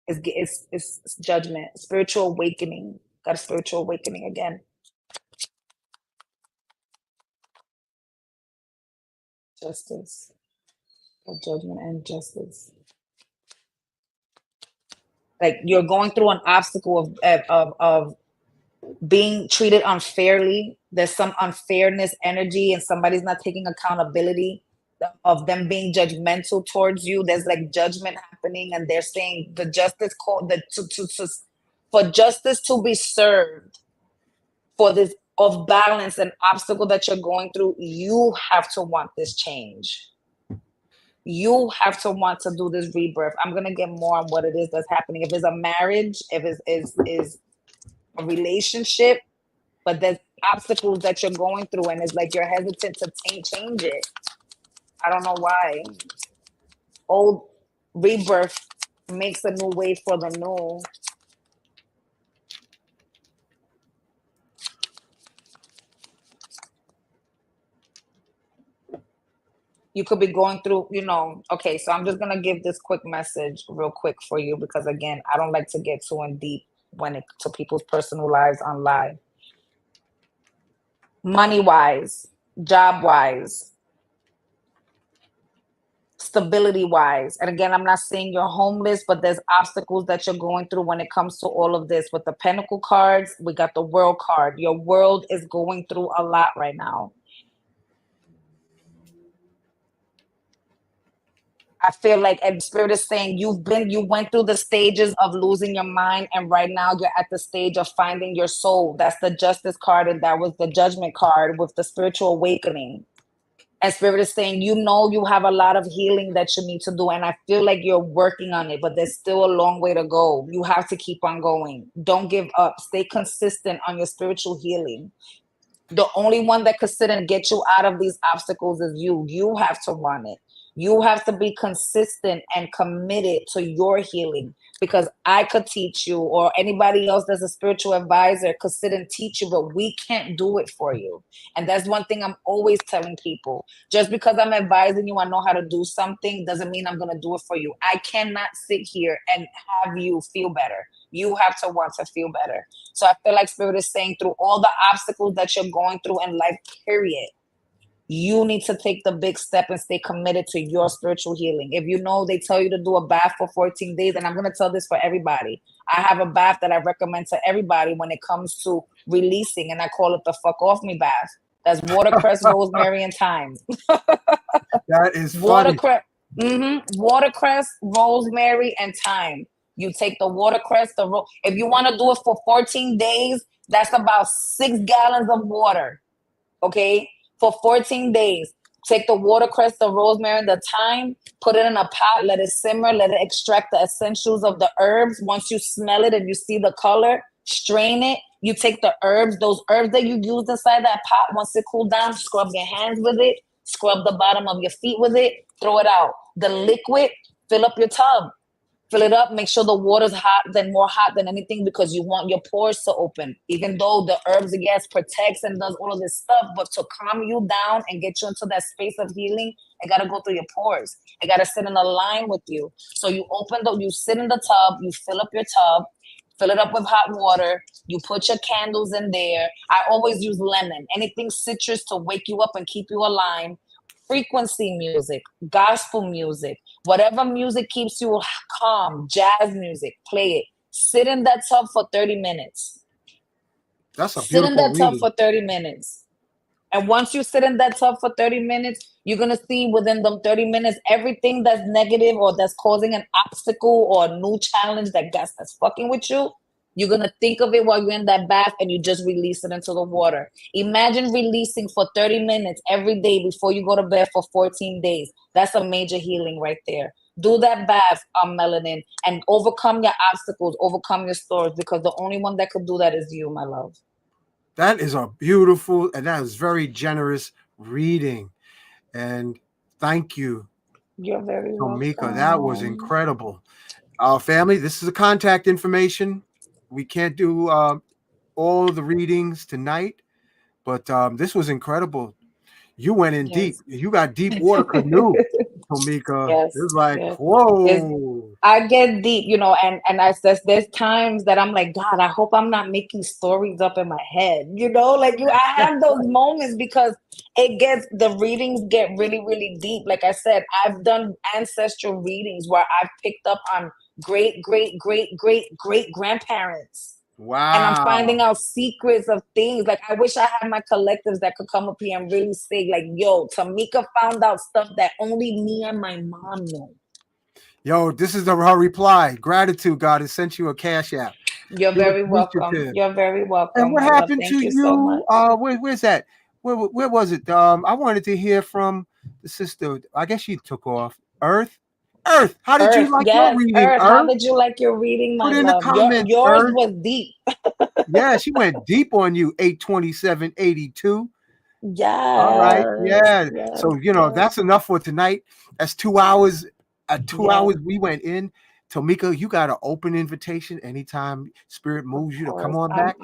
It's judgment, spiritual awakening. Got a spiritual awakening again. Justice, judgment, and justice. Like you're going through an obstacle of being treated unfairly. There's some unfairness energy, and somebody's not taking accountability of them being judgmental towards you. There's like judgment happening, and they're saying the justice call the for justice to be served for this off balance and obstacle that you're going through. You have to want this change. You have to want to do this rebirth. I'm gonna get more on what it is that's happening. If it's a marriage, if it's is a relationship, but there's obstacles that you're going through, and it's like you're hesitant to change it. I don't know why. Old rebirth makes a new way for the new. You could be going through, you know, okay, so I'm just going to give this quick message real quick for you, because again, I don't like to get too in deep when it to people's personal lives on live. Money wise, job wise, stability wise. And again, I'm not saying you're homeless, but there's obstacles that you're going through when it comes to all of this. With the Pentacle cards, we got the World card. Your world is going through a lot right now. I feel like, and Spirit is saying you went through the stages of losing your mind, and right now you're at the stage of finding your soul. That's the Justice card, and that was the Judgment card with the spiritual awakening. And Spirit is saying, you know, you have a lot of healing that you need to do, and I feel like you're working on it, but there's still a long way to go. You have to keep on going. Don't give up. Stay consistent on your spiritual healing. The only one that could sit and get you out of these obstacles is you. You have to want it. You have to be consistent and committed to your healing, because I could teach you, or anybody else that's a spiritual advisor could sit and teach you, but we can't do it for you. And that's one thing I'm always telling people. Just because I'm advising you, I know how to do something, doesn't mean I'm going to do it for you. I cannot sit here and have you feel better. You have to want to feel better. So I feel like Spirit is saying, through all the obstacles that you're going through in life, period, you need to take the big step and stay committed to your spiritual healing. If you know they tell you to do a bath for 14 days, and I'm going to tell this for everybody. I have a bath that I recommend to everybody when it comes to releasing, and I call it the fuck off me bath. That's watercress, rosemary, and thyme. That is funny. Watercress, rosemary, and thyme. You take the watercress, if you want to do it for 14 days, that's about 6 gallons of water. Okay? For 14 days. Take the watercress, the rosemary, and the thyme, put it in a pot, let it simmer, let it extract the essentials of the herbs. Once you smell it and you see the color, strain it. You take the herbs, those herbs that you used inside that pot, once it cooled down, scrub your hands with it, scrub the bottom of your feet with it, throw it out. The liquid, fill up your tub. Fill it up, make sure the water's more hot than anything, because you want your pores to open. Even though the herbs, yes, protects and does all of this stuff, but to calm you down and get you into that space of healing, it got to go through your pores. It got to sit in a line with you. So you sit in the tub, you fill up your tub, fill it up with hot water, you put your candles in there. I always use lemon, anything citrus to wake you up and keep you aligned. Frequency music, gospel music, whatever music keeps you calm, jazz music, play it. Sit in that tub for 30 minutes. That's a Sit in beautiful that tub reading. for 30 minutes. And once you sit in that tub for 30 minutes, you're going to see within them 30 minutes, everything that's negative or that's causing an obstacle or a new challenge that's fucking with you, you're going to think of it while you're in that bath, and you just release it into the water. Imagine releasing for 30 minutes every day before you go to bed for 14 days. That's a major healing right there. Do that bath, Melanin, and overcome your obstacles, overcome your stories, because the only one that could do that is you, my love. That is a beautiful, and that is very generous reading. And thank you, You're very Tomika. welcome. That was incredible. Our family, this is the contact information. We can't do all the readings tonight, but this was incredible. You went in deep. You got deep water canoe, Tomika. Yes, It's like, yes. whoa. I get deep, and there's times that I'm like, God, I hope I'm not making stories up in my head, I have those moments, because the readings get really, really deep. Like I said, I've done ancestral readings where I've picked up on great, great, great, great, great grandparents. Wow. And I'm finding out secrets of things. Like, I wish I had my collectives that could come up here and really say, like, yo, Tomika found out stuff that only me and my mom know. Yo, this is her reply. Gratitude, God has sent you a cash app. You're very welcome. You're very welcome. And what happened to you? So much. Where's that? Where was it? I wanted to hear from the sister. I guess she took off. Earth. How did you like your reading? Earth. How did you like your reading, my Put in love? the comments. Yours Earth. was deep. Yeah, she went deep on you. 82782. Yeah. All right. Yeah. So that's enough for tonight. That's 2 hours. At 2 hours we went in. Tomika, you got an open invitation anytime Spirit moves you to come on back.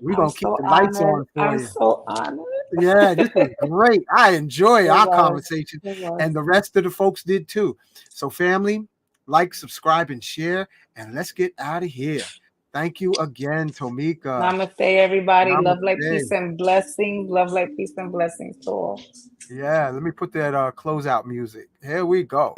We're going to keep the lights on for you. I'm so honored. Yeah, this was great. I enjoy our conversation, and the rest of the folks did too. So family, like, subscribe, and share, and let's get out of here. Thank you again, Tomika. Namaste, everybody. Namaste. Love, light, peace, and blessings. Love, light, peace, and blessings to all. Yeah, let me put that closeout music. Here we go.